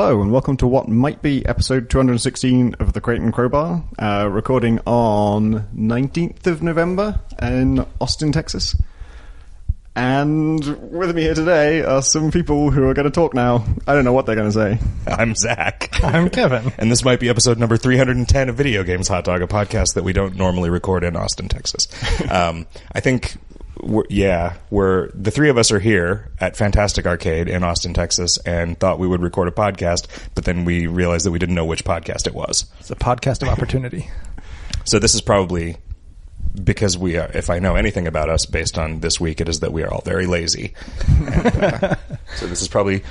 Hello and welcome to what might be episode 216 of the Crate and Crowbar, recording on 19th of November in Austin, Texas. And with me here today are some people who are going to talk now. I don't know what they're going to say. I'm Zach. I'm Kevin. And this might be episode number 310 of Video Games Hot Dog, a podcast that we don't normally record in Austin, Texas. I think... we're the three of us are here at Fantastic Arcade in Austin, Texas, and thought we would record a podcast, but then we realized that we didn't know which podcast it was. It's a podcast of opportunity. So this is probably because we are, if I know anything about us based on this week, it is that we are all very lazy. And, so this is probably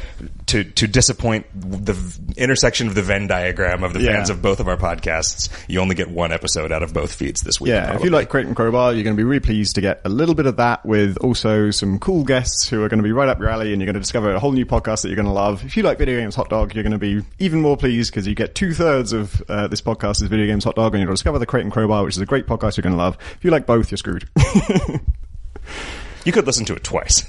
to disappoint the intersection of the Venn diagram of the fans of both of our podcasts. You only get one episode out of both feeds this week. Yeah, probably. If you like Crate and Crowbar, you're going to be really pleased to get a little bit of that with also some cool guests who are going to be right up your alley, and you're going to discover a whole new podcast that you're going to love. If you like Video Games Hot Dog, you're going to be even more pleased because you get 2/3 of this podcast is Video Games Hot Dog, and you'll discover the Crate and Crowbar, which is a great podcast you're going to love. If you like both, you're screwed. You could listen to it twice.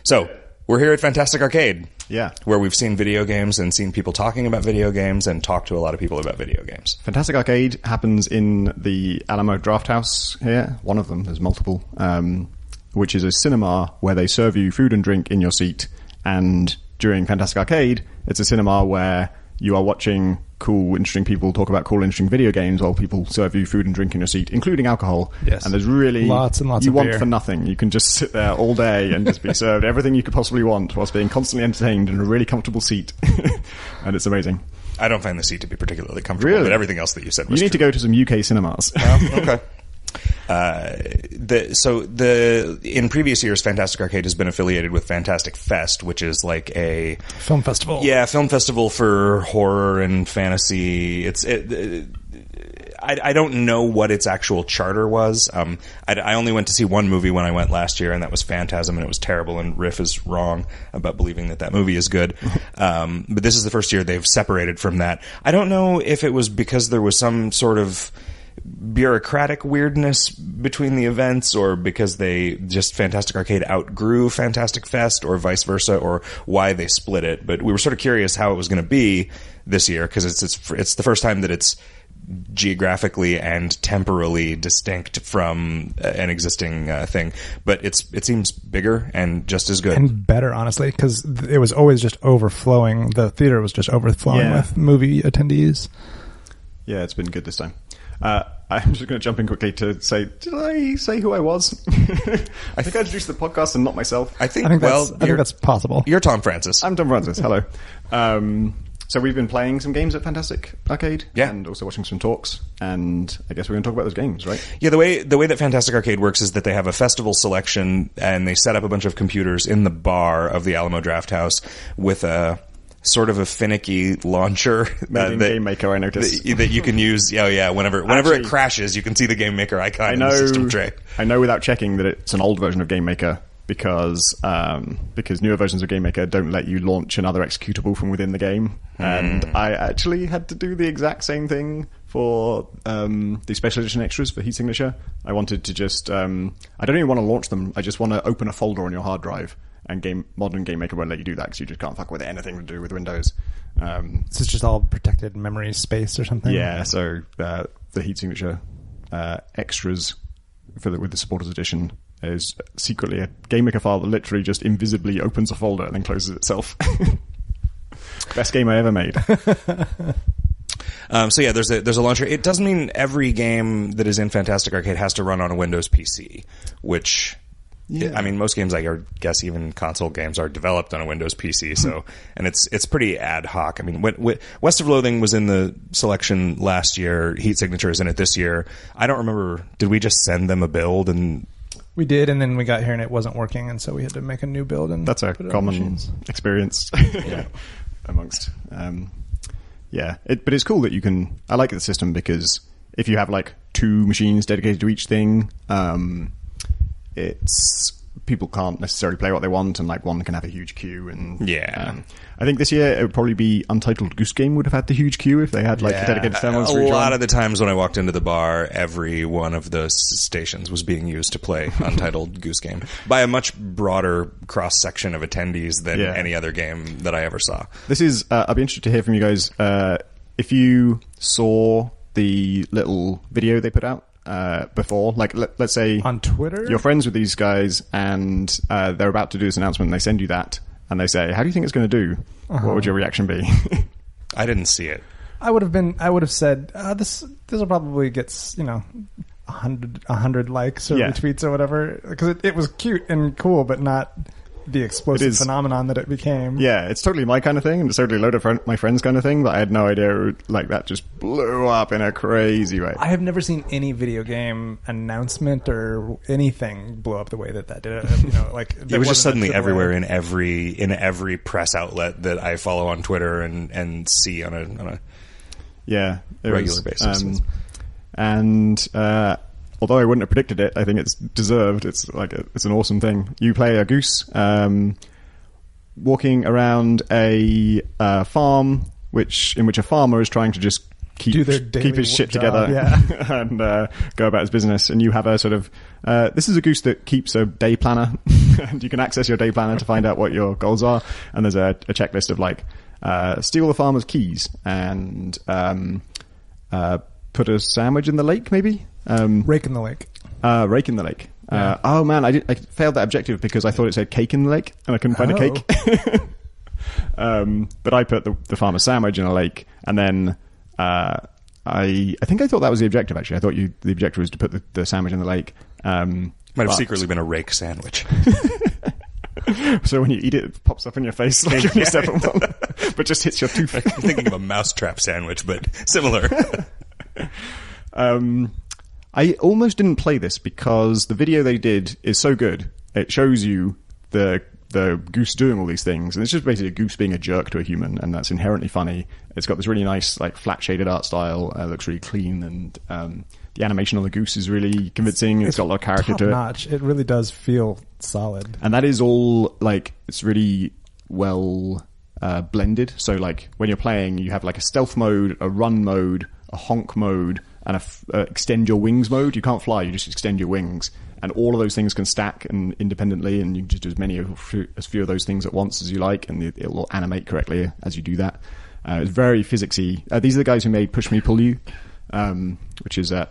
So, we're here at Fantastic Arcade. Yeah. Where we've seen video games and seen people talking about video games and talked to a lot of people about video games. Fantastic Arcade happens in the Alamo Draft House here. One of them, there's multiple, which is a cinema where they serve you food and drink in your seat. And during Fantastic Arcade, it's a cinema where you are watching cool, interesting people talk about cool, interesting video games while people serve you food and drink in your seat, including alcohol. Yes. And there's really... lots and lots you of want beer. for nothing. You can just sit there all day and just be served everything you could possibly want whilst being constantly entertained in a really comfortable seat. And it's amazing. I don't find the seat to be particularly comfortable, Really? but everything else that you said was You need to go to some UK cinemas. Okay. In previous years, Fantastic Arcade has been affiliated with Fantastic Fest, which is like a Film festival. Yeah, film festival for horror and fantasy. I don't know what its actual charter was. I only went to see one movie when I went last year, and that was Phantasm, and it was terrible, and Riff is wrong about believing that movie is good. But this is the first year they've separated from that. I don't know if it was because there was some sort of bureaucratic weirdness between the events, or because they just Fantastic Arcade outgrew Fantastic Fest, or vice versa, or why they split it. But we were sort of curious how it was going to be this year, because it's the first time that it's geographically and temporally distinct from an existing thing. But it seems bigger and just as good. And better, honestly, because it was always just overflowing. The theater was just overflowing with movie attendees. Yeah, it's been good this time. I'm just going to jump in quickly to say, did I say who I was? I think I introduced the podcast and not myself. I think that's possible. You're Tom Francis. I'm Tom Francis. Hello. So we've been playing some games at Fantastic Arcade, and also watching some talks, and I guess we're going to talk about those games, right? Yeah, the way that Fantastic Arcade works is that they have a festival selection, and they set up a bunch of computers in the bar of the Alamo Draft House with a sort of a finicky launcher Game Maker, I noticed. that you can use. Whenever Actually, it crashes, you can see the Game Maker icon in the system tray. I know without checking that it's an old version of Game Maker because newer versions of Game Maker don't let you launch another executable from within the game. And I actually had to do the exact same thing for the special edition extras for Heat Signature. I wanted to just I don't even want to launch them. I just want to open a folder on your hard drive. And modern Game Maker won't let you do that because you just can't fuck with anything to do with Windows. This is just all protected memory space or something. Yeah, so the Heat Signature extras with the Supporters Edition is secretly a Game Maker file that literally just invisibly opens a folder and then closes itself. Best game I ever made. There's a launcher. It doesn't mean every game that is in Fantastic Arcade has to run on a Windows PC, which... Yeah. I mean, most games, I guess even console games, are developed on a Windows PC, so, and it's pretty ad hoc. I mean, West of Loathing was in the selection last year, Heat Signature is in it this year. I don't remember, did we just send them a build? And we did, and then we got here and it wasn't working, and so we had to make a new build. And that's a common experience amongst... but it's cool that you can... I like the system because if you have like 2 machines dedicated to each thing... it's people can't necessarily play what they want, and like one can have a huge queue. And Yeah. I think this year it would probably be Untitled Goose Game would have had the huge queue if they had like dedicated terminals. A lot of the times when I walked into the bar, every one of the stations was being used to play Untitled Goose Game by a much broader cross section of attendees than any other game that I ever saw. This is I'd be interested to hear from you guys if you saw the little video they put out before, like let's say on Twitter, you're friends with these guys and they're about to do this announcement, and they send you that and they say, how do you think it's going to do? What would your reaction be? I didn't see it. I would have said this will probably get 100 likes or retweets or whatever, because it was cute and cool, but not the explosive phenomenon that it became. Yeah, it's totally my kind of thing, and it's totally a load of my friends' kind of thing, but I had no idea like that just blew up in a crazy way. I have never seen any video game announcement or anything blow up the way that did. Like it was just suddenly everywhere in every press outlet that I follow on Twitter and see on a regular basis. Although I wouldn't have predicted it, I think it's deserved. It's like it's an awesome thing. You play a goose walking around a farm, in which a farmer is trying to just keep his shit together and go about his business. And you have a sort of this is a goose that keeps a day planner, and you can access your day planner to find out what your goals are. And there's a checklist of like steal the farmer's keys and put a sandwich in the lake, maybe. Rake in the lake. Rake in the lake. Oh man, I failed that objective because I thought it said cake in the lake, and I couldn't find a cake. But I put the farmer's sandwich in a lake, and then I think I thought that was the objective. Actually, I thought the objective was to put the sandwich in the lake. Might have secretly been a rake sandwich. So when you eat it, it pops up in your face like when you step on one, but just hits your tooth. I'm thinking of a mousetrap sandwich, but similar. I almost didn't play this because the video they did is so good. It shows you the goose doing all these things, and it's just basically a goose being a jerk to a human, and that's inherently funny. It's got this really nice, like, flat shaded art style. It looks really clean, and the animation on the goose is really convincing. It's got a lot of character to it. Notch. It really does feel solid, and that is all like it's really well blended. So, like, when you're playing, you have like a stealth mode, a run mode, a honk mode, and a extend your wings mode. You can't fly, you just extend your wings. And all of those things can stack and independently, and you can just do as few of those things at once as you like, and it will animate correctly as you do that. It's very physicsy. These are the guys who made Push Me Pull You, which is a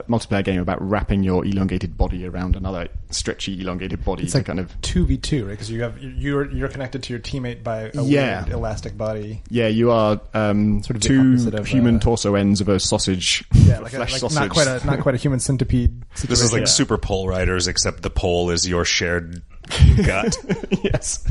multiplayer game about wrapping your elongated body around another stretchy elongated body. It's like kind of 2v2, right? Because you're connected to your teammate by a weird elastic body. Yeah, you are sort of two human torso ends of a sausage. Yeah, like flesh like sausage. not quite a human centipede situation. This is like Super Pole Riders, except the pole is your shared gut. Yes.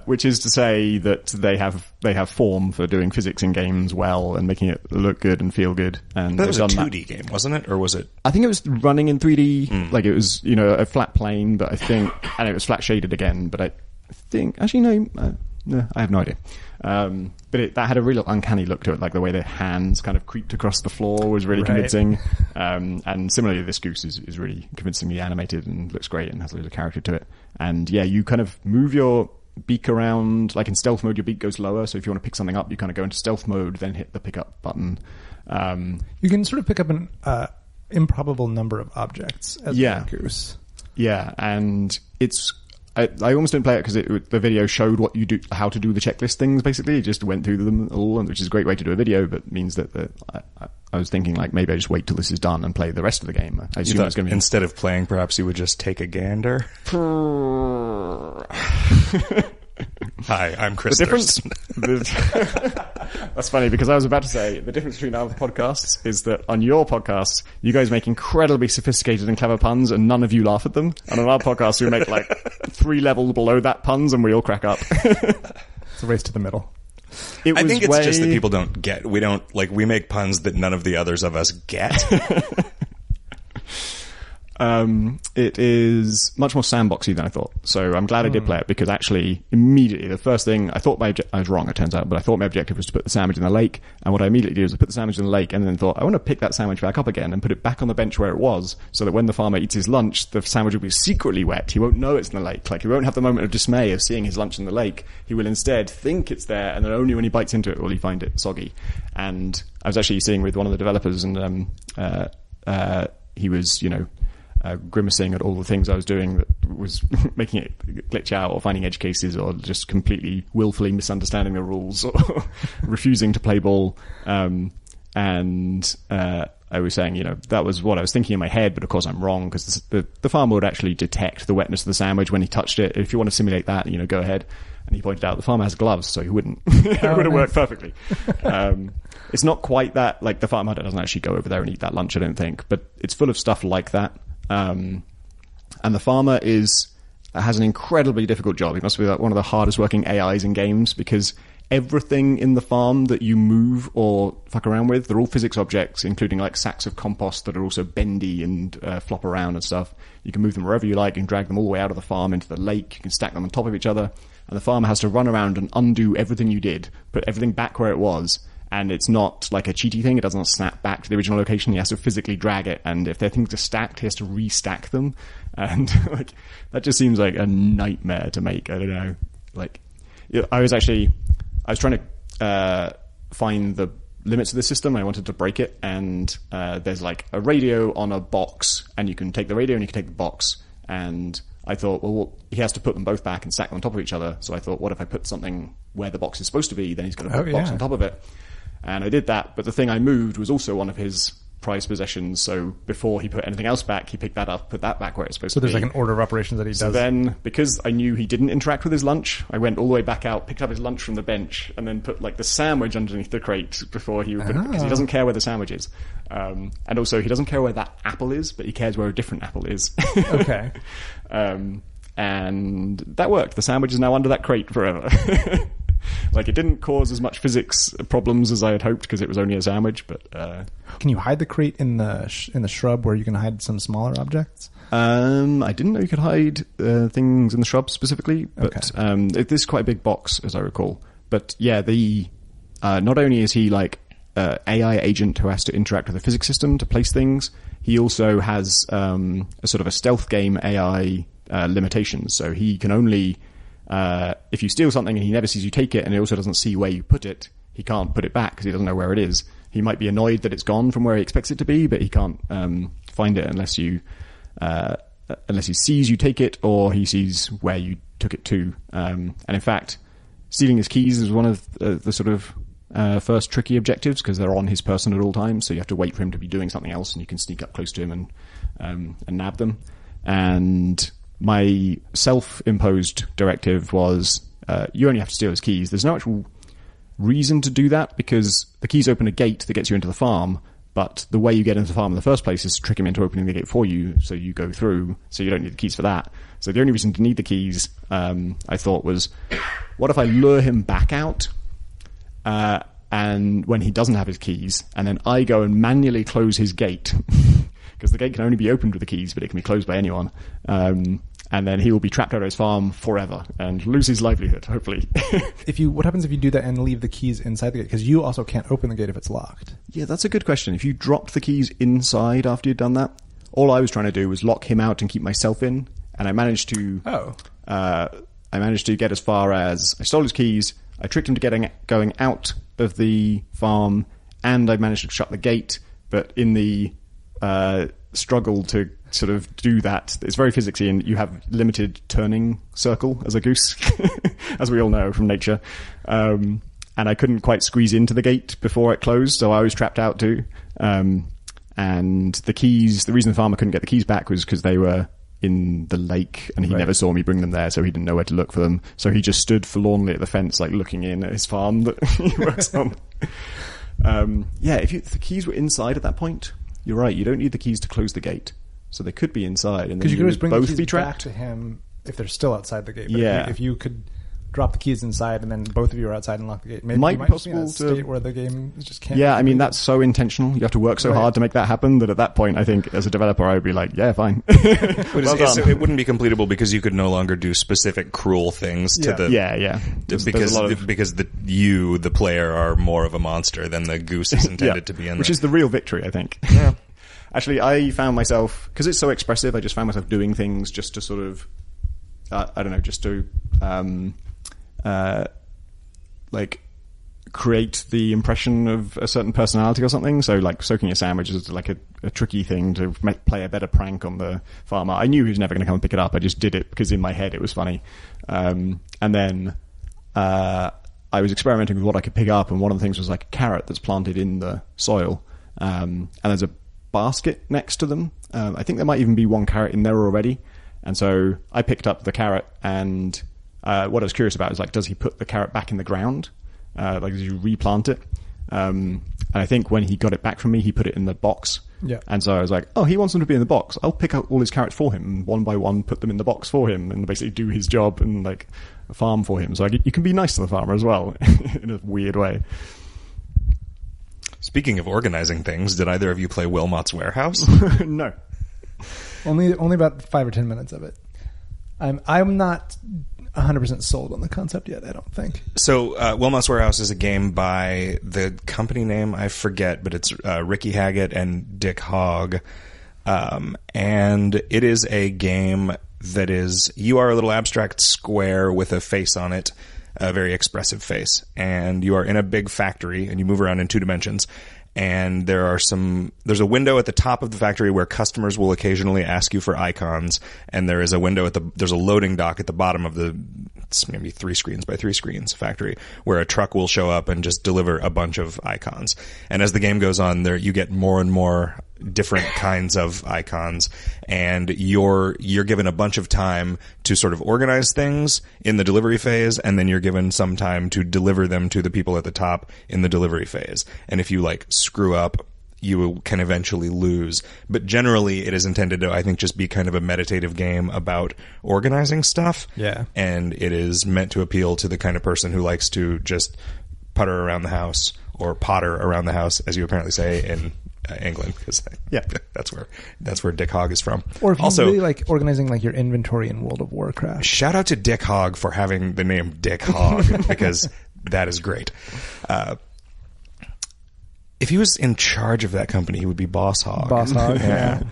Which is to say that they have form for doing physics in games well and making it look good and feel good. And that was a 2D game, wasn't it? Or was it? I think it was running in 3D. Like it was, a flat plane, but I think, and it was flat shaded again. But I think actually no, I have no idea. But that had a real uncanny look to it, like the way the hands kind of creeped across the floor was really convincing. And similarly, this goose is really convincingly animated and looks great and has a little character to it. And yeah, you kind of move your beak around, like in stealth mode, your beak goes lower. So if you want to pick something up, you kind of go into stealth mode, then hit the pickup button. You can sort of pick up an improbable number of objects as a goose. Yeah, and it's. I almost didn't play it because the video showed what you do, how to do the checklist things. Basically, it just went through them all, which is a great way to do a video, but means that I was thinking like maybe I just wait till this is done and play the rest of the game. I assume it's going to be instead of playing, perhaps you would just take a gander. Hi, I'm Chris. The difference. That's funny because I was about to say the difference between our podcasts is that on your podcast you guys make incredibly sophisticated and clever puns and none of you laugh at them, and on our podcast we make like 3 levels below that puns and we all crack up. It's a race to the middle. I think it's just that people don't get. We make puns that none of the others of us get. It is much more sandboxy than I thought. So I'm glad I did play it, because actually immediately the first thing I thought I was wrong, it turns out, but I thought my objective was to put the sandwich in the lake. And what I immediately did was I put the sandwich in the lake and then thought, I want to pick that sandwich back up again and put it back on the bench where it was, so that when the farmer eats his lunch, the sandwich will be secretly wet. He won't know it's in the lake. Like, he won't have the moment of dismay of seeing his lunch in the lake. He will instead think it's there, and then only when he bites into it will he find it soggy. And I was actually seeing with one of the developers, and he was, grimacing at all the things I was doing that was making it glitch out, or finding edge cases, or just completely willfully misunderstanding the rules, or refusing to play ball. I was saying, that was what I was thinking in my head, but of course I'm wrong, because the farmer would actually detect the wetness of the sandwich when he touched it. If you want to simulate that, go ahead. And he pointed out the farmer has gloves, so he wouldn't. It would have worked perfectly. It's not quite that, like, the farmer doesn't actually go over there and eat that lunch, I don't think, but it's full of stuff like that. And the farmer has an incredibly difficult job. He must be one of the hardest working AIs in games, because everything in the farm that you move or fuck around with, they're all physics objects, including like sacks of compost that are also bendy and flop around and stuff. You can move them wherever you like. You can drag them all the way out of the farm into the lake. You can stack them on top of each other. And the farmer has to run around and undo everything you did, put everything back where it was. And it's not like a cheaty thing. It doesn't snap back to the original location. He has to physically drag it. And if their things are stacked, he has to restack them. And that just seems like a nightmare to make. I don't know. I was trying to find the limits of the system. I wanted to break it. And there's like a radio on a box. And you can take the radio and you can take the box. And I thought, well, he has to put them both back and stack them on top of each other. So I thought, what if I put something where the box is supposed to be? Then he's got to put the box on top of it. And I did that, but the thing I moved was also one of his prized possessions, so before he put anything else back, he picked that up, put that back where it's supposed to be. So there's like an order of operations that he does. So then, because I knew he didn't interact with his lunch, I went all the way back out, picked up his lunch from the bench, and then put like the sandwich underneath the crate before he would put it, because he doesn't care where the sandwich is. And also, he doesn't care where that apple is, but he cares where a different apple is. Okay. And that worked. The sandwich is now under that crate forever. Like, it didn't cause as much physics problems as I had hoped, because it was only a sandwich, but... Can you hide the crate in the shrub where you can hide some smaller objects? I didn't know you could hide things in the shrub specifically, but this is quite a big box, as I recall. But yeah, not only is he like AI agent who has to interact with the physics system to place things, he also has a sort of a stealth game AI limitations. So he can only... if you steal something and he never sees you take it, and he also doesn't see where you put it, he can't put it back because he doesn't know where it is. He might be annoyed that it's gone from where he expects it to be, but he can't find it unless he sees you take it, or he sees where you took it to. And in fact, stealing his keys is one of the sort of first tricky objectives, because they're on his person at all times, so you have to wait for him to be doing something else, and you can sneak up close to him and nab them. And my self-imposed directive was, you only have to steal his keys. There's no actual reason to do that, because the keys open a gate that gets you into the farm, but the way you get into the farm in the first place is to trick him into opening the gate for you, so you go through, so you don't need the keys for that. So the only reason to need the keys, I thought, was, what if I lure him back out, and when he doesn't have his keys, and then I go and manually close his gate, because the gate can only be opened with the keys, but it can be closed by anyone. And then he will be trapped out of his farm forever and lose his livelihood, hopefully. What happens if you do that and leave the keys inside the gate? Because you also can't open the gate if it's locked. Yeah, that's a good question. If you dropped the keys inside after you'd done that, all I was trying to do was lock him out and keep myself in, and I managed to. I managed to get as far as I stole his keys. I tricked him to going out of the farm, and I managed to shut the gate. But in the struggle to sort of do that, it's very physicsy, and you have limited turning circle as a goose, as we all know from nature. And I couldn't quite squeeze into the gate before it closed, so I was trapped out too. And the keys, the reason the farmer couldn't get the keys back was because they were in the lake, and he never saw me bring them there, so he didn't know where to look for them. So he just stood forlornly at the fence, like looking in at his farm that he works on. If the keys were inside at that point, you're right, you don't need the keys to close the gate. So they could be inside, and then you could always bring both the keys be trapped back to him if they're still outside the gate. But yeah. if you could drop the keys inside and then both of you are outside and lock the gate. Maybe Might you be might just be in a possible to- state where the game just can't. Yeah, I mean, that's so intentional. You have to work so Right. hard to make that happen that at that point, I think, as a developer, I would be like, yeah, fine. But Well done. it wouldn't be completable because you could no longer do specific cruel things to Yeah. the Yeah. There's because a lot of- because the player are more of a monster than the goose is intended to be in which there. is the real victory, I think. Yeah. Actually, I found myself, because it's so expressive, I just found myself doing things just to sort of, I don't know, just to, like, create the impression of a certain personality or something. So, like, soaking a sandwich is like a tricky thing to play a better prank on the farmer. I knew he was never going to come and pick it up. I just did it because in my head it was funny. And then I was experimenting with what I could pick up, and one of the things was like a carrot that's planted in the soil. And there's a basket next to them. I think there might even be one carrot in there already. And so I picked up the carrot, and what I was curious about is, like, does he put the carrot back in the ground? Like, does he replant it? And I think when he got it back from me, he put it in the box. Yeah. And so I was like, oh, he wants them to be in the box. I'll pick up all his carrots for him, and one by one put them in the box for him, and basically do his job and, like, farm for him. So you can be nice to the farmer as well, in a weird way. Speaking of organizing things, did either of you play Wilmot's Warehouse? No. Only about 5 or 10 minutes of it. I'm not 100% sold on the concept yet, I don't think. So, Wilmot's Warehouse is a game by the company name I forget, but it's Ricky Haggett and Dick Hogg. And it is a game that is, you are a little abstract square with a face on it, a very expressive face. And you are in a big factory, and you move around in 2 dimensions. And there's a window at the top of the factory where customers will occasionally ask you for icons, and there is a window there's a loading dock at the bottom of it's maybe 3 screens by 3 screens factory, where a truck will show up and just deliver a bunch of icons. And as the game goes on, you get more and more different kinds of icons, and you're given a bunch of time to sort of organize things in the delivery phase, and then you're given some time to deliver them to the people at the top in the delivery phase. And if you, like, screw up, you can eventually lose. But generally, it is intended to, I think, just be kind of a meditative game about organizing stuff. Yeah. And it is meant to appeal to the kind of person who likes to just putter around the house, or potter around the house, as you apparently say in England, because that's where Dick Hogg is from. Or if you also really like organizing, like, your inventory in World of Warcraft. shout out to Dick Hogg for having the name Dick Hogg, because that is great. If he was in charge of that company, he would be Boss Hogg. Boss Hogg, yeah.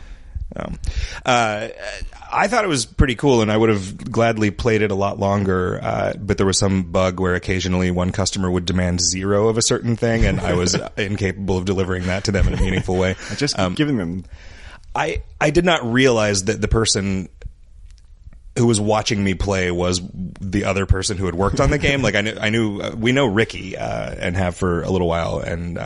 I thought it was pretty cool, and I would have gladly played it a lot longer, but there was some bug where occasionally one customer would demand 0 of a certain thing, and I was incapable of delivering that to them in a meaningful way. I just giving them... I did not realize that the person who was watching me play was the other person who had worked on the game. Like, I knew we know Ricky, and have for a little while, and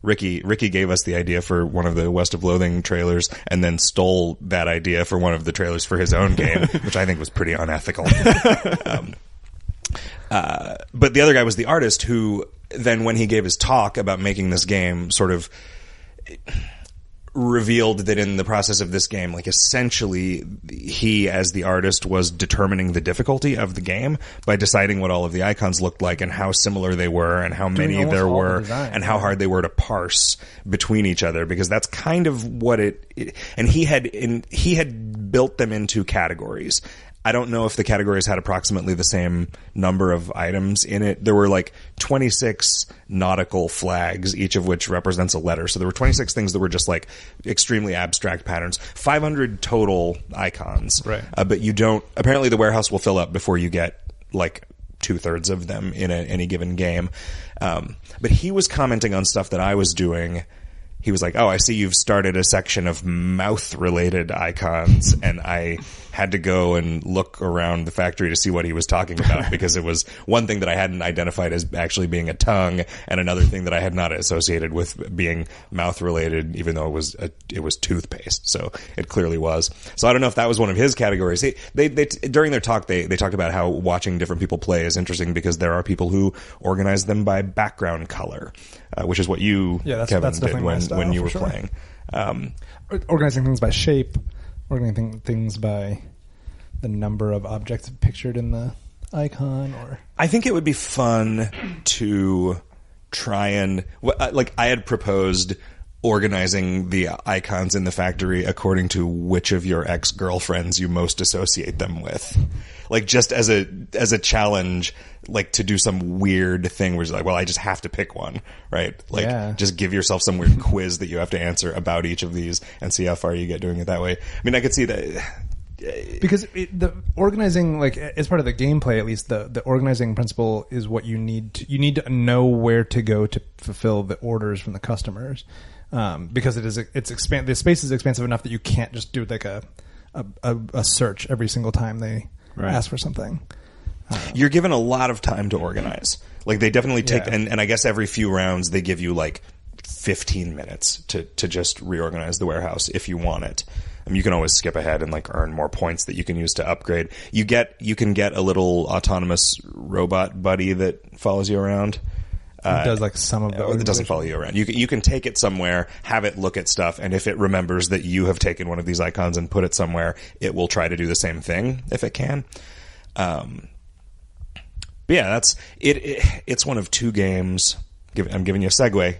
Ricky gave us the idea for one of the West of Loathing trailers, and then stole that idea for one of the trailers for his own game, which I think was pretty unethical. But the other guy was the artist, who then, when he gave his talk about making this game, sort of revealed that in the process of this game, like, essentially he, as the artist, was determining the difficulty of the game by deciding what all of the icons looked like, and how similar they were, and how many there were, and how hard they were to parse between each other, because that's kind of what and he had built them into categories. I don't know if the categories had approximately the same number of items in it. There were like 26 nautical flags, each of which represents a letter. So there were 26 things that were just like extremely abstract patterns. 500 total icons. Right. But you don't... Apparently the warehouse will fill up before you get like 2/3 of them in any given game. But he was commenting on stuff that I was doing. He was like, oh, I see you've started a section of mouth-related icons, and I had to go and look around the factory to see what he was talking about, because it was one thing that I hadn't identified as actually being a tongue, and another thing that I had not associated with being mouth-related, even though it was toothpaste. So it clearly was. So I don't know if that was one of his categories. They during their talk, they talked about how watching different people play is interesting, because there are people who organize them by background color, which is what you, Kevin, that's did when you were sure. playing. Organizing things by shape, organizing things by the number of objects pictured in the icon? Or I think it would be fun to try and I had proposed organizing the icons in the factory according to which of your ex-girlfriends you most associate them with. Like, just as a challenge, like, to do some weird thing where it's like, well, I just have to pick one, right? Like, just give yourself some weird quiz that you have to answer about each of these and see how far you get doing it that way. I mean, I could see that. Because the organizing, like, as part of the gameplay, at least, the organizing principle is what you need to know where to go to fulfill the orders from the customers. Because the space is expansive enough that you can't just do like a search every single time they ask for something. You're given a lot of time to organize. Like, they definitely take, and I guess every few rounds they give you like 15 minutes to just reorganize the warehouse if you want it. You can always skip ahead and like earn more points that you can use to upgrade. You can get a little autonomous robot buddy that follows you around. It does like some of the it doesn't follow you around. You can take it somewhere, have it look at stuff, and if it remembers that you have taken one of these icons and put it somewhere, it will try to do the same thing if it can. But yeah, that's it. It's one of two games. I'm giving you a segue.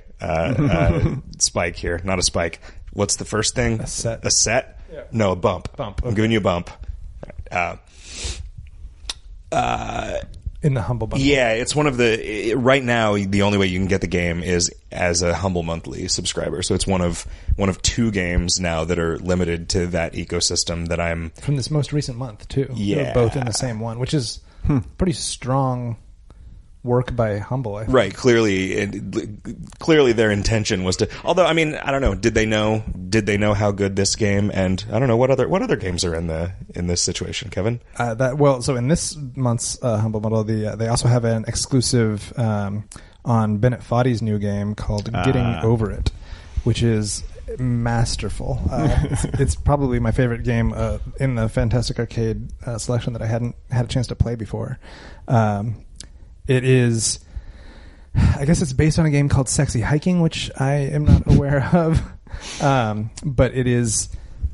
Spike here, not a spike. What's the first thing? A set. A set? Yeah. No, a bump. Bump. Okay. I'm giving you a bump. In the Humble Bundle. Yeah, it's one of the... Right now, the only way you can get the game is as a Humble Monthly subscriber. So it's one of two games now that are limited to that ecosystem that I'm... From this most recent month, too. Yeah. They're both in the same one, which is pretty strong work by Humble, I think. Right, clearly their intention was to... Although, I mean, I don't know. Did they know how good this game, and I don't know what other games are in this situation, Kevin? So in this month's Humble Bundle, they also have an exclusive on Bennett Foddy's new game called Getting Over It, which is masterful. It's probably my favorite game in the Fantastic Arcade selection that I hadn't had a chance to play before. It is, I guess it's based on a game called Sexy Hiking, which I am not aware of. But it is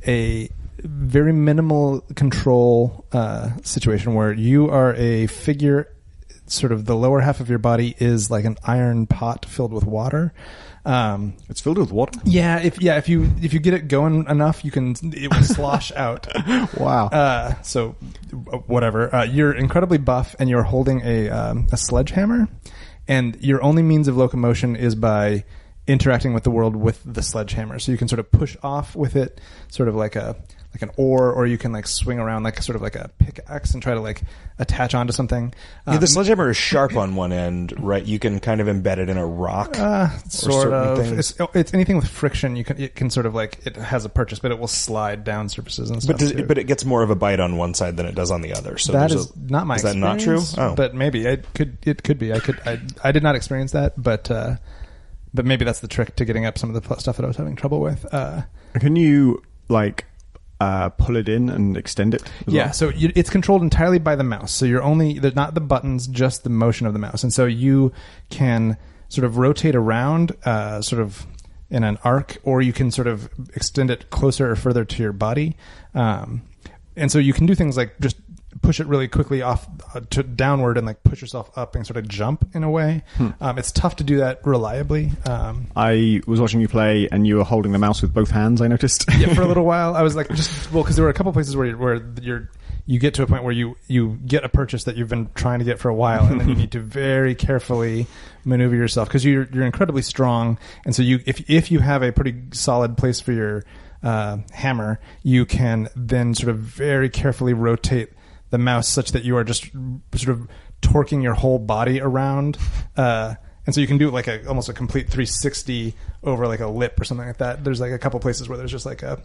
a very minimal control situation where you are a figure, sort of the lower half of your body is like an iron pot filled with water. It's filled with water? Yeah, if you get it going enough, it will slosh out. Wow. So whatever. You're incredibly buff, and you're holding a sledgehammer, and your only means of locomotion is by interacting with the world with the sledgehammer. So you can sort of push off with it, sort of like an oar, or you can like swing around like sort of like a pickaxe and try to like attach onto something. The sledgehammer is sharp on one end, right? You can kind of embed it in a rock. Sort of. It's anything with friction. It can sort of like, it has a purchase, but it will slide down surfaces and stuff. But it gets more of a bite on one side than it does on the other. So that is not my experience. Is that not true? Oh. But maybe it could be. I did not experience that, but maybe that's the trick to getting up some of the stuff that I was having trouble with. Can you like pull it in and extend it? Yeah, so it's controlled entirely by the mouse. So they're not the buttons, just the motion of the mouse. And so you can sort of rotate around sort of in an arc, or you can sort of extend it closer or further to your body. And so you can do things like just push it really quickly off to downward and like push yourself up and sort of jump in a way. It's tough to do that reliably. I was watching you play and you were holding the mouse with both hands, I noticed. Yeah, for a little while. I was like, because there were a couple places where you get to a point where you get a purchase that you've been trying to get for a while, and then you need to very carefully maneuver yourself because you're incredibly strong. And so if you have a pretty solid place for your hammer, you can then sort of very carefully rotate the mouse such that you are just sort of torquing your whole body around. And so you can do like almost a complete 360 over like a lip or something like that. There's like a couple places where there's just like a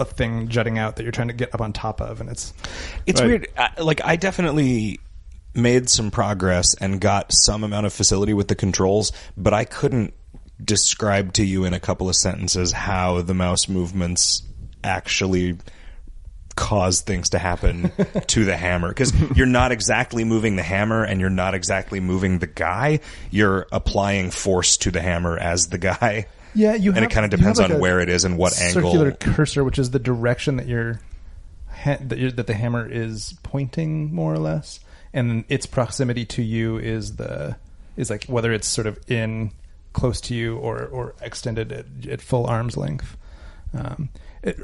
thing jutting out that you're trying to get up on top of. And it's right. Weird. I definitely made some progress and got some amount of facility with the controls, but I couldn't describe to you in a couple of sentences how the mouse movements actually cause things to happen to the hammer, because you're not exactly moving the hammer and you're not exactly moving the guy. You're applying force to the hammer as the guy. Yeah, and it kind of depends on where it is and what angle. Circular cursor, which is the direction that that the hammer is pointing, more or less. and its proximity to you is like whether it's sort of in close to you or extended at full arm's length.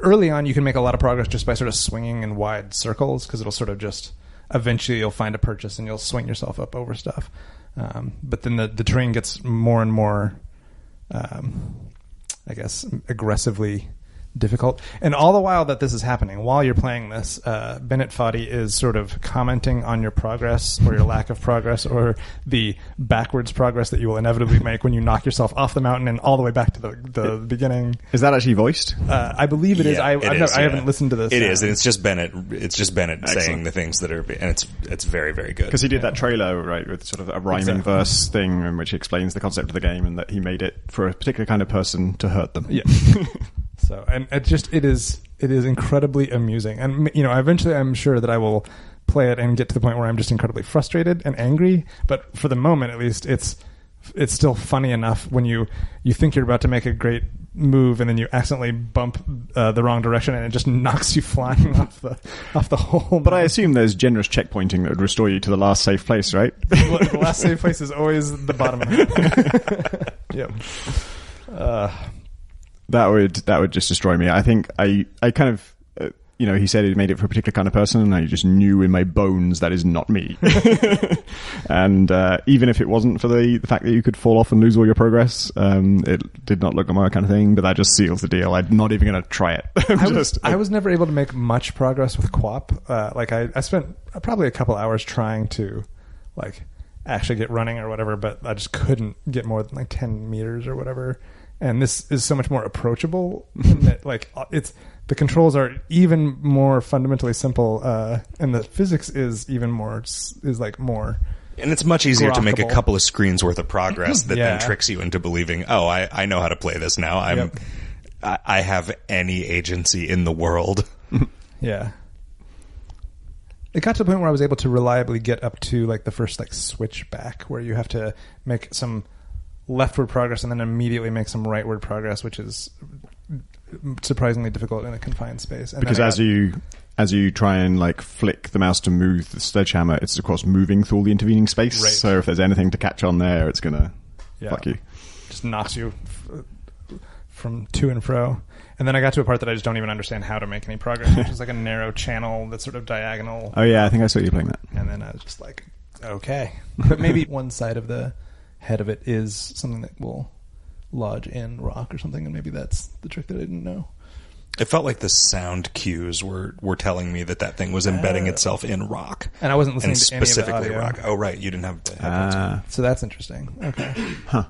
Early on, you can make a lot of progress just by sort of swinging in wide circles, because it'll sort of just eventually you'll find a purchase and you'll swing yourself up over stuff. But then the terrain gets more and more, I guess, aggressively difficult. And all the while that this is happening, while you're playing this, Bennett Foddy is sort of commenting on your progress or your lack of progress or the backwards progress that you will inevitably make when you knock yourself off the mountain and all the way back to the beginning. Is that actually voiced? I believe it is. I haven't listened to this. It is, and it's just Bennett. It's just Bennett saying the things that are, and it's very, very good. Because he did that trailer, right, with sort of a rhyming verse thing in which he explains the concept of the game and that he made it for a particular kind of person to hurt them. Yeah. So, and it is incredibly amusing. And, eventually I'm sure that I will play it and get to the point where I'm just incredibly frustrated and angry. But for the moment, at least, it's still funny enough when you think you're about to make a great move and then you accidentally bump the wrong direction and it just knocks you flying off the whole. But I assume there's generous checkpointing that would restore you to the last safe place, right? The last safe place is always the bottom of it. Yep. That would just destroy me. I think I kind of, he said he made it for a particular kind of person, and I just knew in my bones that is not me. And even if it wasn't for the fact that you could fall off and lose all your progress, it did not look like my kind of thing, but that just seals the deal. I'm not even going to try it. I was never able to make much progress with QWOP. I spent probably a couple hours trying to, actually get running or whatever, but I just couldn't get more than 10 meters or whatever. And this is so much more approachable in that, the controls are even more fundamentally simple, and the physics is even more more. And it's much easier to make a couple of screens worth of progress that then tricks you into believing, oh, I know how to play this now. I have any agency in the world. Yeah. It got to the point where I was able to reliably get up to the first switch back, where you have to make some leftward progress and then immediately make some rightward progress, which is surprisingly difficult in a confined space. And because as you try and flick the mouse to move the sledgehammer, it's of course moving through all the intervening space. Right. So if there's anything to catch on there, it's gonna fuck you. Just knocks you from to and fro. And then I got to a part that I just don't even understand how to make any progress, which is a narrow channel that's sort of diagonal. Oh yeah, I think I saw you playing that. And then I was just okay. But maybe one side of the head of it is something that will lodge in rock or something, and maybe that's the trick that I didn't know. It felt like the sound cues were telling me that thing was embedding itself in rock. And I wasn't listening to any of the audio. Rock. Oh, right. You didn't have the headphones. So that's interesting. Okay. Huh.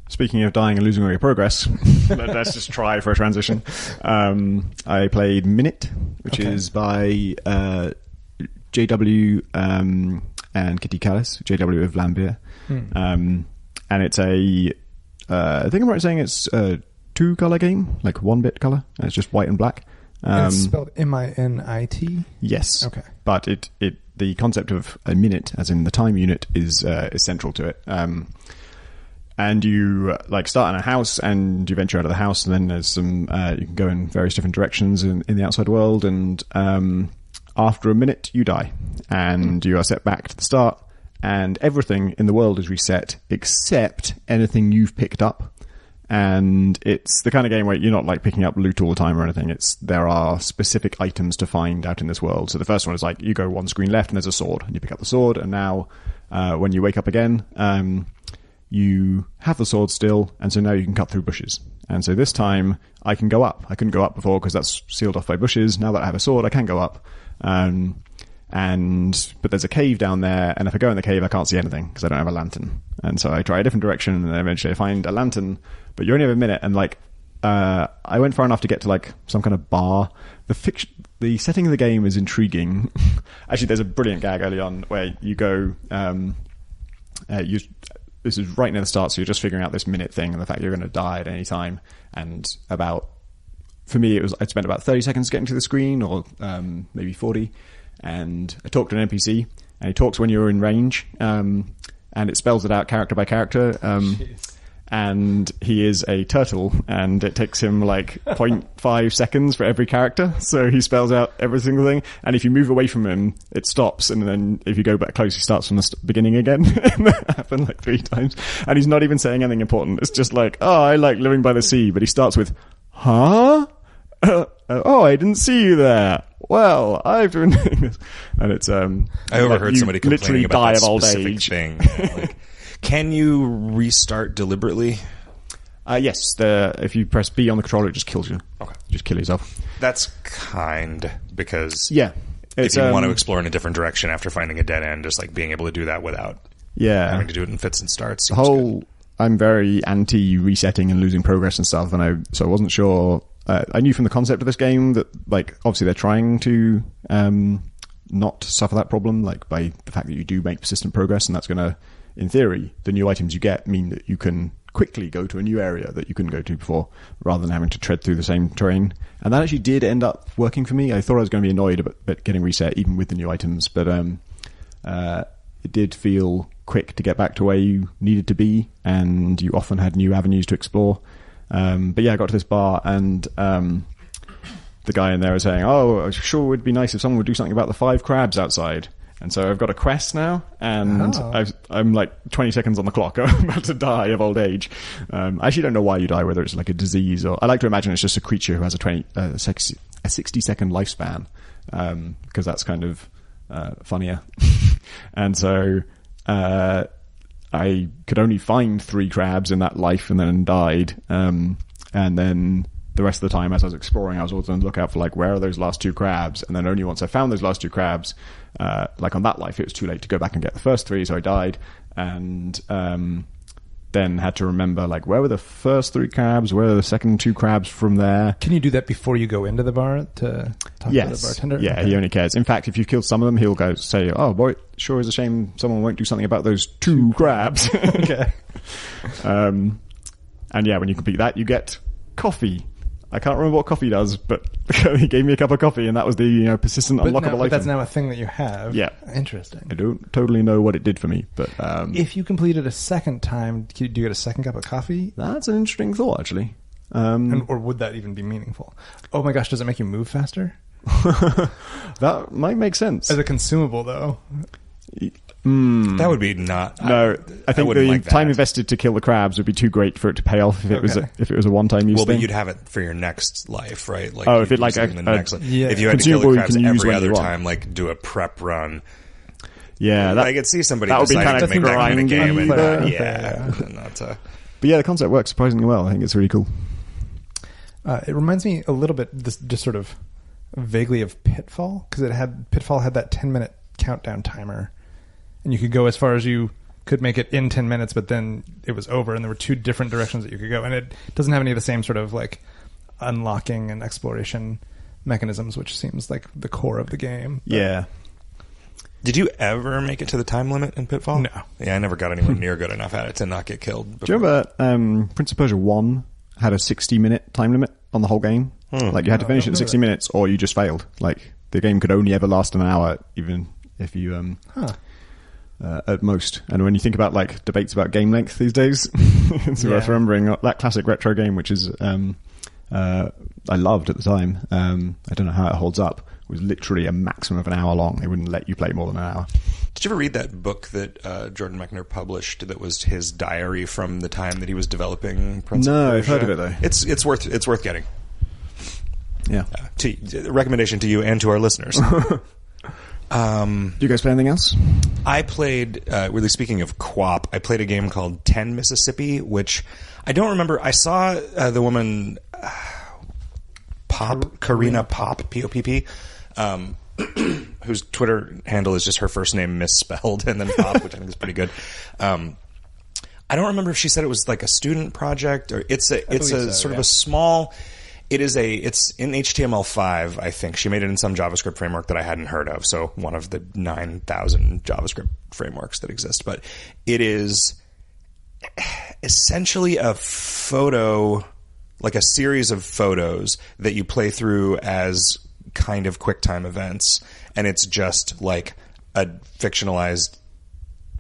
Speaking of dying and losing all your progress, let's just try for a transition. I played Minute, which is by JW and Kitty Callis, JW of Lambier. And it's I think I'm right saying it's a 2-color game, 1-bit color. It's just white and black. And it's spelled MINIT? Yes. Okay. But the concept of a minute, as in the time unit, is central to it. And you start in a house and you venture out of the house, and then there's some you can go in various different directions in the outside world, and after a minute you die and you are set back to the start, and everything in the world is reset except anything you've picked up. And it's the kind of game where you're not picking up loot all the time or anything. There are specific items to find out in this world. So the first one is you go one screen left and there's a sword, and you pick up the sword, and now when you wake up again, you have the sword still, and so now you can cut through bushes. And so this time I can go up. I couldn't go up before because that's sealed off by bushes. Now that I have a sword, I can go up. But there's a cave down there, and if I go in the cave, I can't see anything because I don't have a lantern. And so I try a different direction, and then eventually I find a lantern, but you only have a minute. And I went far enough to get to some kind of bar. The setting of the game is intriguing. Actually, there's a brilliant gag early on where you go. This is right near the start, so you're just figuring out this minute thing and the fact you're going to die at any time. And for me, I'd spent about 30 seconds getting to the screen, or maybe 40. And I talked to an NPC, and he talks when you're in range, and it spells it out character by character. and he is a turtle, and it takes him like 0.5 seconds for every character. So he spells out every single thing, and if you move away from him, it stops, and then if you go back close, he starts from the beginning again. And that happened like 3 times, and he's not even saying anything important. It's just like, oh, I like living by the sea, but he starts with, huh? Oh, I didn't see you there. Well, I've been doing this, and it's I overheard like somebody complaining about that specific age. thing. Like, can you restart deliberately? Yes. If you press B on the controller, it just kills you. Okay, just kill yourself. That's kind, because yeah, if you want to explore in a different direction after finding a dead end, just like being able to do that without having to do it in fits and starts. I'm very anti resetting and losing progress and stuff, and so I wasn't sure. I knew from the concept of this game that, like, obviously they're trying to not suffer that problem, like, by the fact that you do make persistent progress, and that's going to, in theory, the new items you get mean that you can quickly go to a new area that you couldn't go to before, rather than having to tread through the same terrain. And that actually did end up working for me. I thought I was going to be annoyed about getting reset, even with the new items, but it did feel quick to get back to where you needed to be, and you often had new avenues to explore. But yeah, I got to this bar, and the guy in there was saying, oh, sure would be nice if someone would do something about the 5 crabs outside. And so I've got a quest now, and I'm like 20 seconds on the clock. I'm about to die of old age. I actually don't know why you die, whether it's like a disease or... I like to imagine it's just a creature who has a 60-second lifespan, because that's kind of funnier. And so I could only find 3 crabs in that life and then died. And then the rest of the time, as I was exploring, I was always on the lookout for, like, where are those last 2 crabs? And then only once I found those last 2 crabs, like on that life, it was too late to go back and get the first 3, so I died. And then had to remember, like, where were the first 3 crabs? Where are the second 2 crabs from there? Can you do that before you go into the bar to talk to the bartender? Yeah, okay. He only cares. In fact, if you've killed some of them, he'll go say, oh, boy, sure is a shame someone won't do something about those 2 crabs. Okay. And yeah, when you complete that, you get coffee. I can't remember what coffee does, but he gave me a cup of coffee, and that was the persistent unlockable item. But that's now a thing that you have. Yeah. Interesting. I don't totally know what it did for me, but... if you complete it a second time, do you get a second cup of coffee? That's an interesting thought, actually. Or would that even be meaningful? Oh my gosh, does it make you move faster? That might make sense. As a consumable, though... That would be not... No, I think the time invested to kill the crabs would be too great for it to pay off if it was a one-time use thing. Well, but you'd have it for your next life, right? Like, if it like the next life. If you had to kill the crabs every other time, like do a prep run. Yeah, I could see somebody deciding to make that kind of game. But yeah, the concept works surprisingly well. I think it's really cool. It reminds me a little bit, just sort of vaguely, of Pitfall, because Pitfall had that 10-minute countdown timer. And you could go as far as you could make it in 10 minutes, but then it was over, and there were 2 different directions that you could go. And it doesn't have any of the same sort of like unlocking and exploration mechanisms, which seems like the core of the game. But yeah. Did you ever make it to the time limit in Pitfall? No. Yeah, I never got anywhere near good enough at it to not get killed before. Do you remember Prince of Persia 1 had a 60-minute time limit on the whole game? Like, you had to finish it in 60 minutes, or you just failed. Like, the game could only ever last an hour, even if you... at most. And when you think about like debates about game length these days, it's worth remembering that classic retro game, which is I loved at the time. I don't know how it holds up. It was literally a maximum of an hour long. They wouldn't let you play more than an hour. Did you ever read that book that Jordan Mechner published that was his diary from the time that he was developing Prince of Persia? No, I've heard of it though. It's worth getting. Yeah. Recommendation to you and to our listeners. Do you guys play anything else? I played, really speaking of co-op, I played a game called 10 Mississippi, which I don't remember. I saw the woman Karina Pop, P-O-P-P, whose Twitter handle is just her first name misspelled and then Pop, which I think is pretty good. I don't remember if she said it was like a student project or it's a sort of a small... It's in HTML5, I think. She made it in some JavaScript framework that I hadn't heard of, so one of the 9,000 JavaScript frameworks that exist. But it is essentially a photo, like a series of photos that you play through as kind of QuickTime events, and it's just like a fictionalized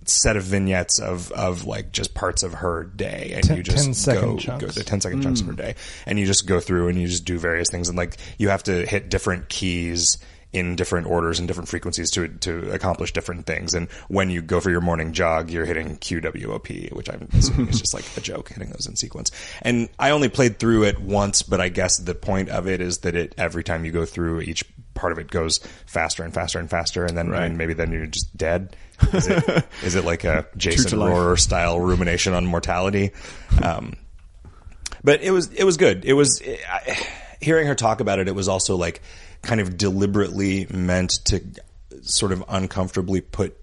set of vignettes of like just parts of her day, and you just go the 10-second chunks of her day, and you just go through and you just do various things, and like you have to hit different keys in different orders and different frequencies to accomplish different things. And when you go for your morning jog, you're hitting QWOP, which I'm assuming is just like a joke, hitting those in sequence. And I only played through it once, but I guess the point of it is that every time you go through, each part of it goes faster and faster and faster, and then maybe then you're just dead. Is it like a Jason Rohrer style rumination on mortality? But it was good. It was hearing her talk about it. It was also like kind of deliberately meant to sort of uncomfortably put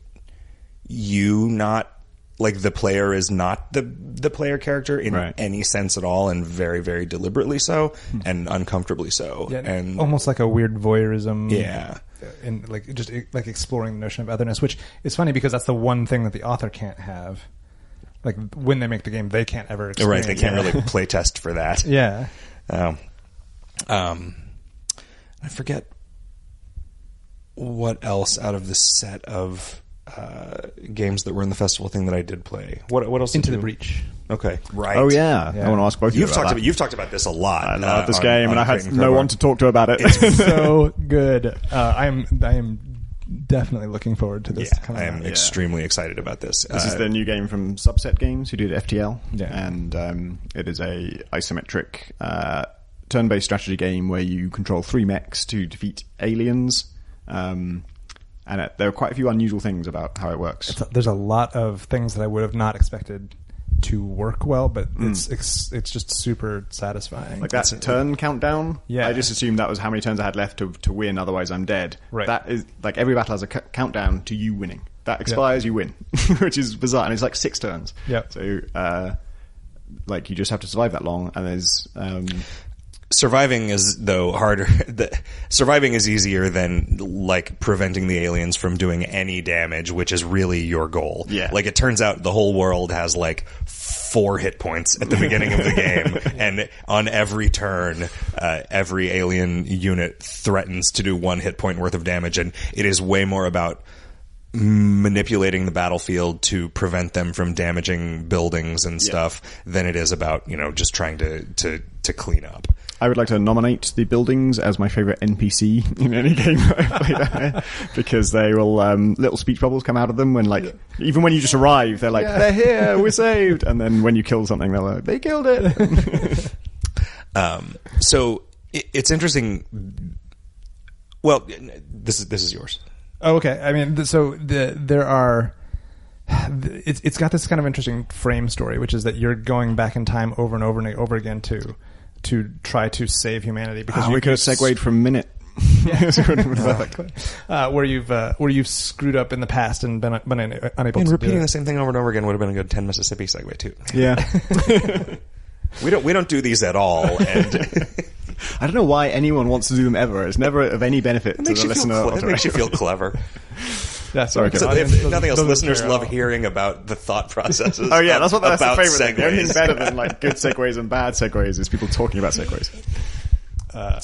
you not like the player is not the player character in any sense at all, and very, very deliberately so, and uncomfortably so, and almost like a weird voyeurism. Yeah. And like just like exploring the notion of otherness, which is funny because that's the one thing that the author can't have. Like when they make the game, they can't ever experience. Right, they can't really play test for that. Yeah. I forget what else out of the set of games that were in the festival thing that I did play. What else? Into the Breach. Okay, right. Oh yeah. I want to ask both of you about that. You've talked about this a lot. I love this game, and I had no one to talk to about it. It's so good. I am definitely looking forward to this. I am extremely excited about this. This is the new game from Subset Games, who did FTL, yeah. And it is a isometric turn-based strategy game where you control 3 mechs to defeat aliens. And there are quite a few unusual things about how it works. There's a lot of things that I would have not expected to work well, but it's just super satisfying. Like that turn countdown. Yeah, I just assumed that was how many turns I had left to win. Otherwise, I'm dead. Right. That is like every battle has a countdown to you winning. That expires, you win, which is bizarre, and it's like 6 turns. Yeah. So, like you just have to survive that long, and there's. Surviving is, though, harder. Surviving is easier than, like, preventing the aliens from doing any damage, which is really your goal. Yeah. Like, it turns out the whole world has, like, 4 hit points at the beginning of the game, and on every turn, every alien unit threatens to do 1 hit point worth of damage, and it is way more about manipulating the battlefield to prevent them from damaging buildings and stuff than it is about, just trying to clean up. I would like to nominate the buildings as my favorite NPC in any game that I play, because they will little speech bubbles come out of them when even when you just arrive, they're like, they're here, we're saved, and then when you kill something, they're like, they killed it. So it's interesting. Well, this is yours. Oh, okay. I mean, so there are. It's got this kind of interesting frame story, which is that you're going back in time over and over and over again to try to save humanity. Because we could have segued from Minute. Where you've screwed up in the past and been unable to repeating do the same thing over and over again would have been a good 10 Mississippi segue too. Yeah. we don't do these at all, and I don't know why anyone wants to do them ever. It's never of any benefit to the listener. It makes you feel clever. Yeah, sorry. So if nothing else, listeners love hearing about the thought processes. Oh yeah, that's the favorite thing. The only segues. thing better than like good segues and bad segues is people talking about segues.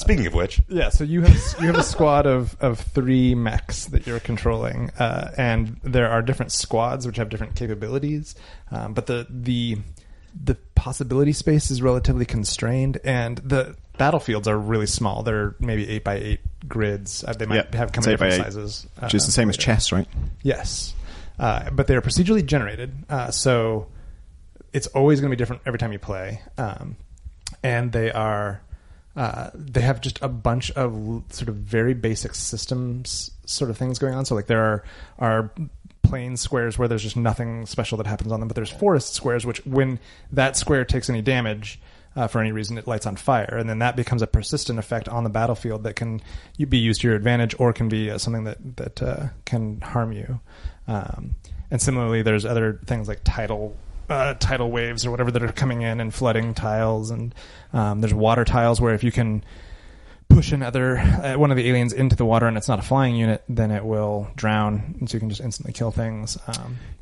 Speaking of which, so you have a squad of 3 mechs that you're controlling, and there are different squads which have different capabilities, but the possibility space is relatively constrained, and the battlefields are really small. They're maybe 8x8 grids. They might have come in different sizes, which is the same as chess, right? Yes, but they are procedurally generated, so it's always going to be different every time you play, and they are. They have just a bunch of sort of very basic systems sort of things going on. So like there are plain squares where there's just nothing special that happens on them, but there's forest squares which when that square takes any damage for any reason, it lights on fire, and then that becomes a persistent effect on the battlefield that can be used to your advantage or can be something that can harm you. And similarly, there's other things like tidal waves or whatever that are coming in and flooding tiles, and there's water tiles where if you can push another one of the aliens into the water and it's not a flying unit, then it will drown, and so you can just instantly kill things.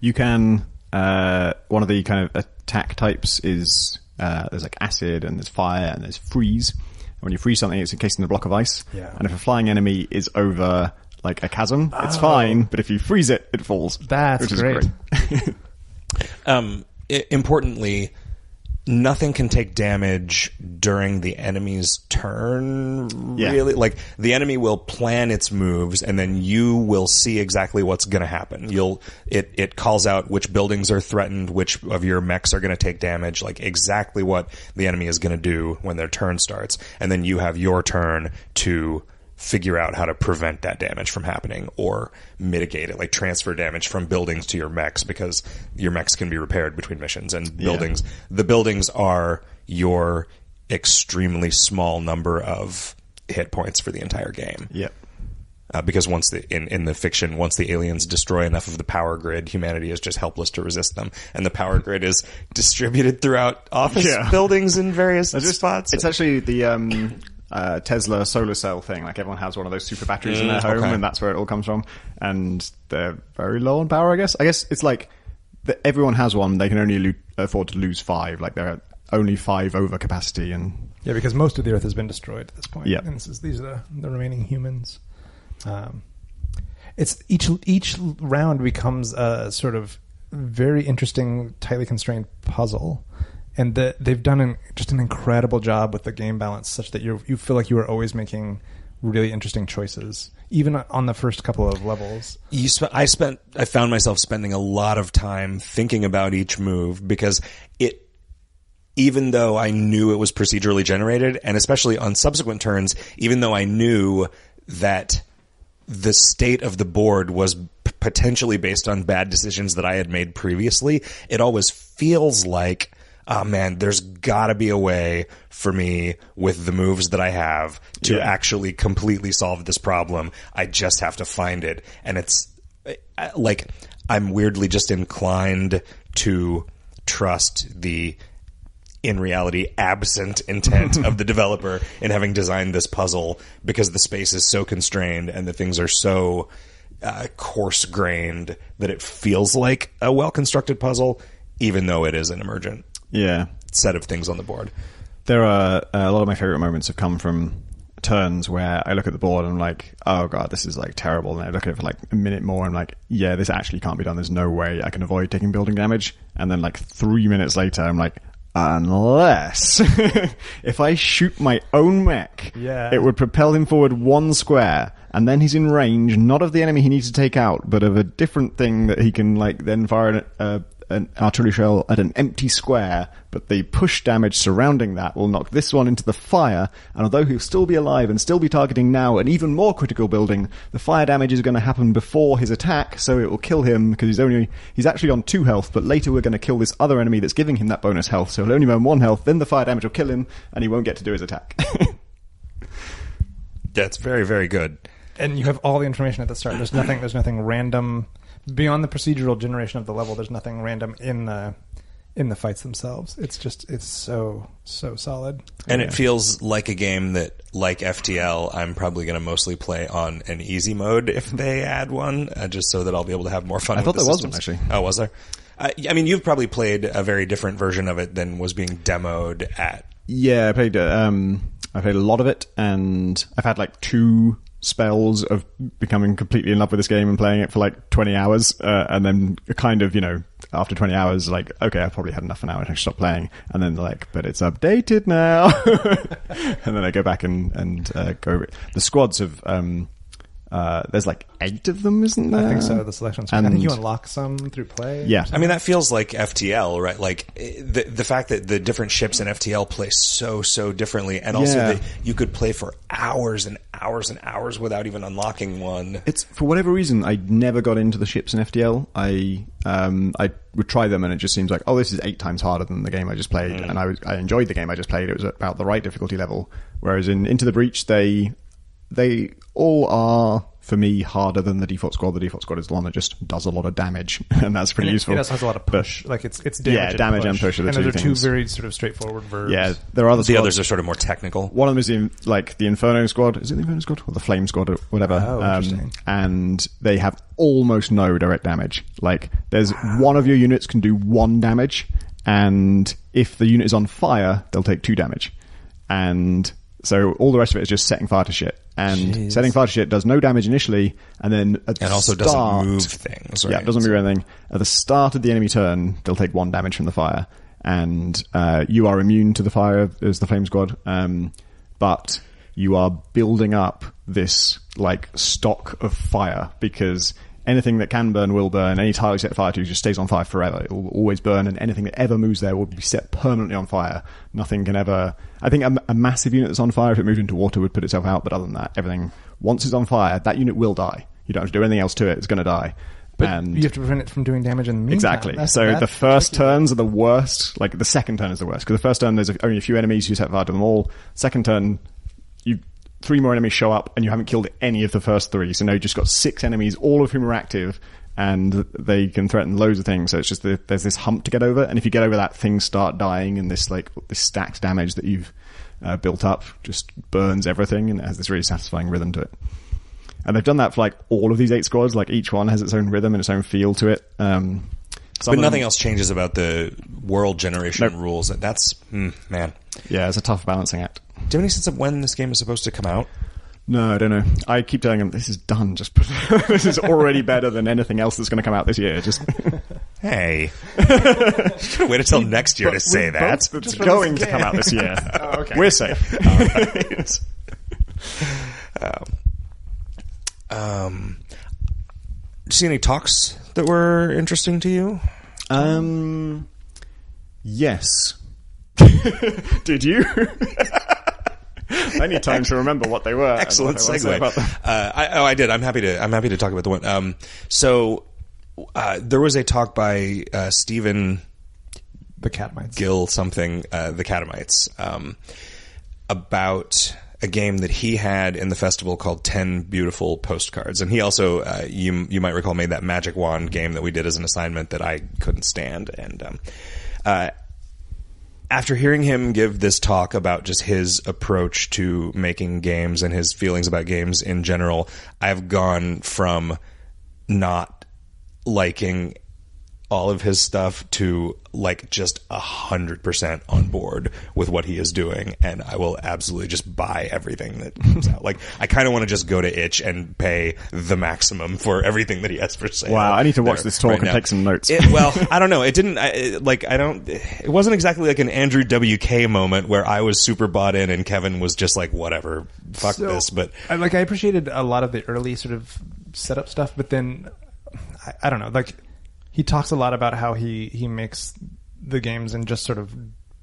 You can one of the kind of attack types is there's like acid and there's fire and there's freeze. And when you freeze something, it's encased in a block of ice. Yeah. And if a flying enemy is over like a chasm, it's fine. But if you freeze it, it falls. That's great. Importantly, nothing can take damage during the enemy's turn, really. Like, the enemy will plan its moves, and then you will see exactly what's going to happen. It calls out which buildings are threatened, which of your mechs are going to take damage, like exactly what the enemy is going to do when their turn starts. And then you have your turn to figure out how to prevent that damage from happening or mitigate it, like transfer damage from buildings to your mechs, because your mechs can be repaired between missions, and buildings, the buildings are your extremely small number of hit points for the entire game. Yep. Because once in the fiction, once the aliens destroy enough of the power grid, humanity is just helpless to resist them, and the power grid is distributed throughout office buildings in various spots. It's actually the Tesla solar cell thing. Like, everyone has one of those super batteries in their home, and that's where it all comes from. And they're very low on power, I guess. I guess it's like everyone has one. They can only afford to lose 5. Like, they're only 5 over capacity. And because most of the Earth has been destroyed at this point. Yeah, and these are the remaining humans. It's each round becomes a sort of very interesting, tightly constrained puzzle. And they've done just an incredible job with the game balance, such that you feel like you are always making really interesting choices, even on the first couple of levels. I found myself spending a lot of time thinking about each move, because even though I knew it was procedurally generated, and especially on subsequent turns, even though I knew that the state of the board was potentially based on bad decisions that I had made previously, it always feels like, oh man, there's gotta be a way for me with the moves that I have to actually completely solve this problem. I just have to find it. And it's like, I'm weirdly just inclined to trust the, in reality, absent intent of the developer in having designed this puzzle, because the space is so constrained and the things are so coarse-grained that it feels like a well-constructed puzzle, even though it is an emergent set of things on the board. There are a lot of my favorite moments have come from turns where I look at the board and I'm like, oh god, this is like terrible, and I look at it for like a minute more and I'm like, yeah, this actually can't be done, there's no way I can avoid taking building damage. And then like 3 minutes later I'm like, unless if I shoot my own mech, it would propel him forward 1 square, and then he's in range not of the enemy he needs to take out, but of a different thing that he can like then fire an artillery shell at an empty square, but the push damage surrounding that will knock this one into the fire, and although he'll still be alive and still be targeting now an even more critical building, the fire damage is going to happen before his attack, so it will kill him, because he's actually on 2 health, but later we're going to kill this other enemy that's giving him that bonus health, so he'll only burn 1 health, then the fire damage will kill him, and he won't get to do his attack. That's very, very good. And you have all the information at the start. There's nothing random beyond the procedural generation of the level. There's nothing random in the fights themselves. It's so solid. And it feels like a game that, like FTL, I'm probably going to mostly play on an easy mode if they add one, just so that I'll be able to have more fun with the systems. I thought there was one, actually. Oh, was there? I mean, you've probably played a very different version of it than was being demoed at... Yeah, I played a lot of it, and I've had like 2 spells of becoming completely in love with this game and playing it for like 20 hours, and then kind of, after 20 hours, like, okay, I've probably had enough for now, and I should stop playing. And then like, but it's updated now. And then I go back and go. The squads have there's like 8 of them, isn't there? I think so. The selections. I think you unlock some through play. Yeah. I mean, that feels like FTL, right? Like the fact that the different ships in FTL play so differently, and also that you could play for hours and hours and hours without even unlocking one. It's, for whatever reason, I never got into the ships in FTL. I would try them, and it just seems like, oh, this is 8 times harder than the game I just played, and I enjoyed the game I just played. It was about the right difficulty level. Whereas in Into the Breach, they all are, for me, harder than the default squad. The default squad is the one that just does a lot of damage, and that's pretty useful. It also has a lot of push. Like, it's damage damage and push are the 2 things. And those are 2 very sort of straightforward verbs. Yeah, there are the others are sort of more technical. One of them is the Inferno squad. Is it the Inferno squad? Or the Flame squad, or whatever. Oh, interesting. And they have almost no direct damage. Like, there's one of your units can do 1 damage, and if the unit is on fire, they'll take 2 damage. And So all the rest of it is just setting fire to shit. And setting fire to shit does no damage initially, and then at the also start, doesn't move things, right? Yeah, it doesn't move anything. At the start of the enemy turn, they'll take 1 damage from the fire. And you are immune to the fire as the Flame Squad. But you are building up this like stock of fire, because anything that can burn will burn. Any tile you set fire to just stays on fire forever. It will always burn, and anything that ever moves there will be set permanently on fire. Nothing can ever... I think a massive unit that's on fire, if it moved into water, would put itself out, but other than that, everything... Once it's on fire, that unit will die. You don't have to do anything else to it. It's going to die. But you have to prevent it from doing damage in the meantime. Exactly. So the first turns are the worst. Like, the second turn is the worst. Because the first turn, there's only a few enemies. You set fire to them all. Second turn, 3 more enemies show up, and you haven't killed any of the first 3. So now you've just got 6 enemies, all of whom are active, and they can threaten loads of things. So it's just there's this hump to get over, and if you get over that, things start dying, and this stacked damage that you've built up just burns everything, and it has this really satisfying rhythm to it. And they've done that for all of these 8 squads. Each one has its own rhythm and its own feel to it. But nothing else changes about the world generation rules. That's man. Yeah, it's a tough balancing act. Do you have any sense of when this game is supposed to come out? No, I don't know. I keep telling them, this is done. This is already better than anything else that's going to come out this year. Hey. You could wait until next year to say that. It's going to come out this year. Oh, okay. We're safe. Did you see any talks that were interesting to you? Yes. Did you? I need time to remember what they were. Excellent segue. I did. I'm happy to talk about the one. So there was a talk by Stephen, the Catamites, Gill something, the Catamites, about a game that he had in the festival called 10 Beautiful Postcards. And he also, you might recall, made that Magic Wand game that we did as an assignment that I couldn't stand. And after hearing him give this talk about just his approach to making games and his feelings about games in general, I've gone from not liking all of his stuff to just 100% on board with what he is doing, and I will absolutely just buy everything that comes out. I kind of want to just go to Itch and pay the maximum for everything that he has for sale. Wow, I need to watch this talk and take some notes. Well, I don't know. It didn't. It wasn't exactly like an Andrew WK moment where I was super bought in and Kevin was just like, whatever, fuck this. But I appreciated a lot of the early sort of setup stuff, but then I don't know. He talks a lot about how he makes the games and just sort of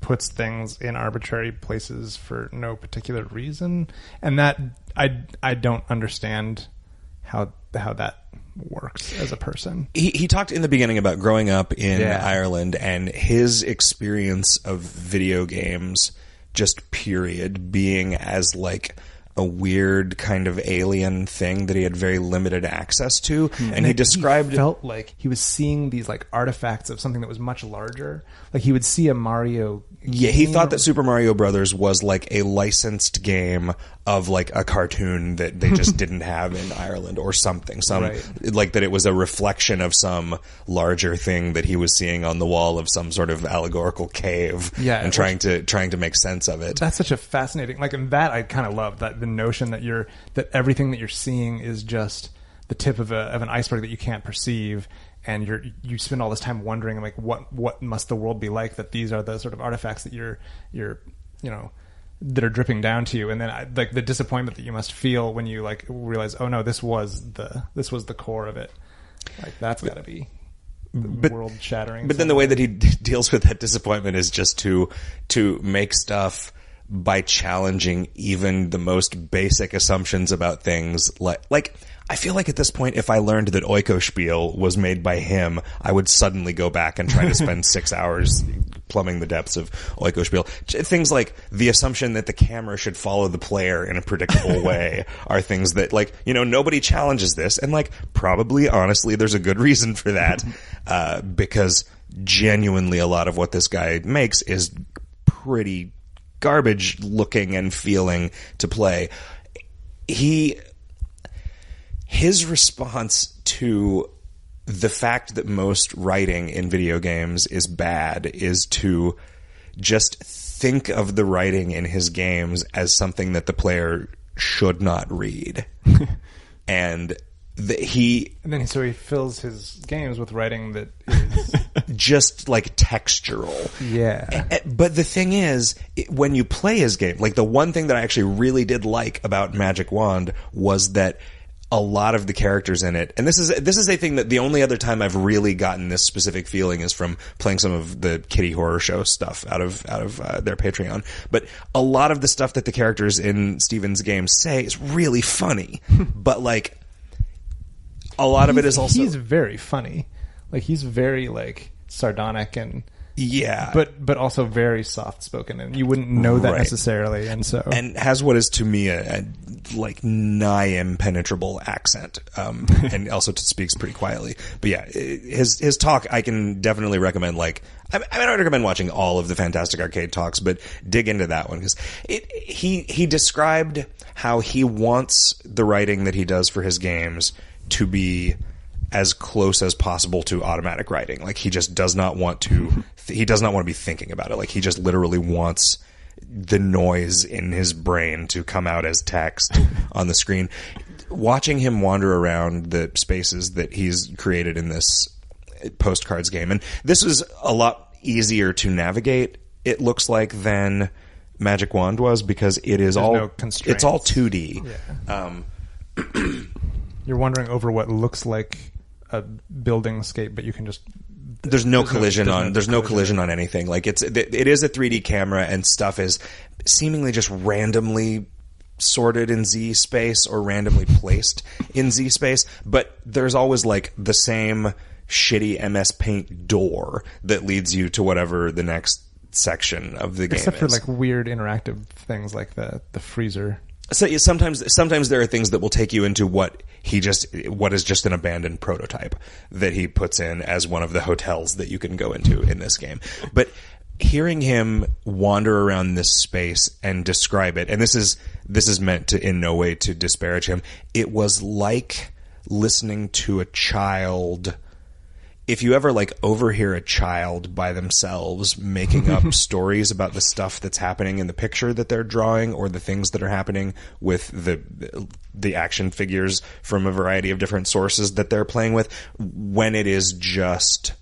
puts things in arbitrary places for no particular reason, and that I don't understand how that works as a person. He talked in the beginning about growing up in Ireland and his experience of video games, just period, being as a weird kind of alien thing that he had very limited access to. And he described... He felt like he was seeing these artifacts of something that was much larger. He would see a Mario... Yeah, he thought that Super Mario Brothers was a licensed game of a cartoon that they just didn't have in Ireland or something. That it was a reflection of some larger thing that he was seeing on the wall of some sort of allegorical cave, and trying to make sense of it. That's such a fascinating... and that I kind of love, that the notion that everything that you're seeing is just the tip of an iceberg that you can't perceive. And you spend all this time wondering, what must the world be like, that these are the sort of artifacts that you're that are dripping down to you, and then the disappointment that you must feel when you realize, oh no, this was the core of it. That's got to be world shattering. But then the way that he deals with that disappointment is just to make stuff by challenging even the most basic assumptions about things, I feel like at this point, if I learned that Oikospiel was made by him, I would suddenly go back and try to spend 6 hours plumbing the depths of Oikospiel. Things like the assumption that the camera should follow the player in a predictable way are things that, nobody challenges this. And, probably, honestly, there's a good reason for that, because genuinely a lot of what this guy makes is pretty garbage looking and feeling to play. His response to the fact that most writing in video games is bad is to just think of the writing in his games as something that the player should not read. And then he fills his games with writing that is just like textural. Yeah. But the thing is, when you play his game, like the one thing that I actually really did like about Magic Wand was that a lot of the characters in it, and this is a thing that the only other time I've really gotten this specific feeling is from playing some of the Kitty Horror Show stuff out of their Patreon. But a lot of the stuff that the characters in Steven's games say is really funny. But like a lot of it is also, he's very funny. Like he's very like sardonic and yeah, but also very soft spoken, and you wouldn't know that necessarily. And has what is to me a like nigh impenetrable accent, and also speaks pretty quietly. But yeah, his talk I can definitely recommend. Like I don't recommend watching all of the Fantastic Arcade talks, but dig into that one because he described how he wants the writing that he does for his games to be as close as possible to automatic writing. Like he just does not want to be thinking about it. Like he just literally wants the noise in his brain to come out as text on the screen. Watching him wander around the spaces that he's created in this postcards game, and this was a lot easier to navigate, it looks like, than Magic Wand was, because it's all 2D. Yeah. You're wandering over what looks like a building scape, but you can just there's no collision on anything. Like it is a 3D camera, and stuff is seemingly just randomly sorted in Z space or randomly placed in Z space, but there's always like the same shitty MS Paint door that leads you to whatever the next section of the game except for is. like weird interactive things like the freezer. So sometimes there are things that will take you into what is just an abandoned prototype that he puts in as one of the hotels that you can go into in this game. But hearing him wander around this space and describe it, and this is meant to in no way to disparage him, it was like listening to a child. If you ever like overhear a child by themselves making up stories about the stuff that's happening in the picture that they're drawing, or the things that are happening with the action figures from a variety of different sources that they're playing with, when it is just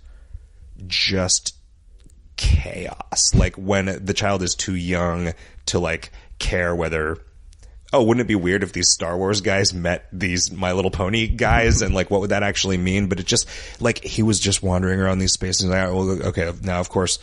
chaos, like when the child is too young to like care whether, oh, wouldn't it be weird if these Star Wars guys met these My Little Pony guys, and like what would that actually mean? But it just like he was just wandering around these spaces, like, well, okay, now of course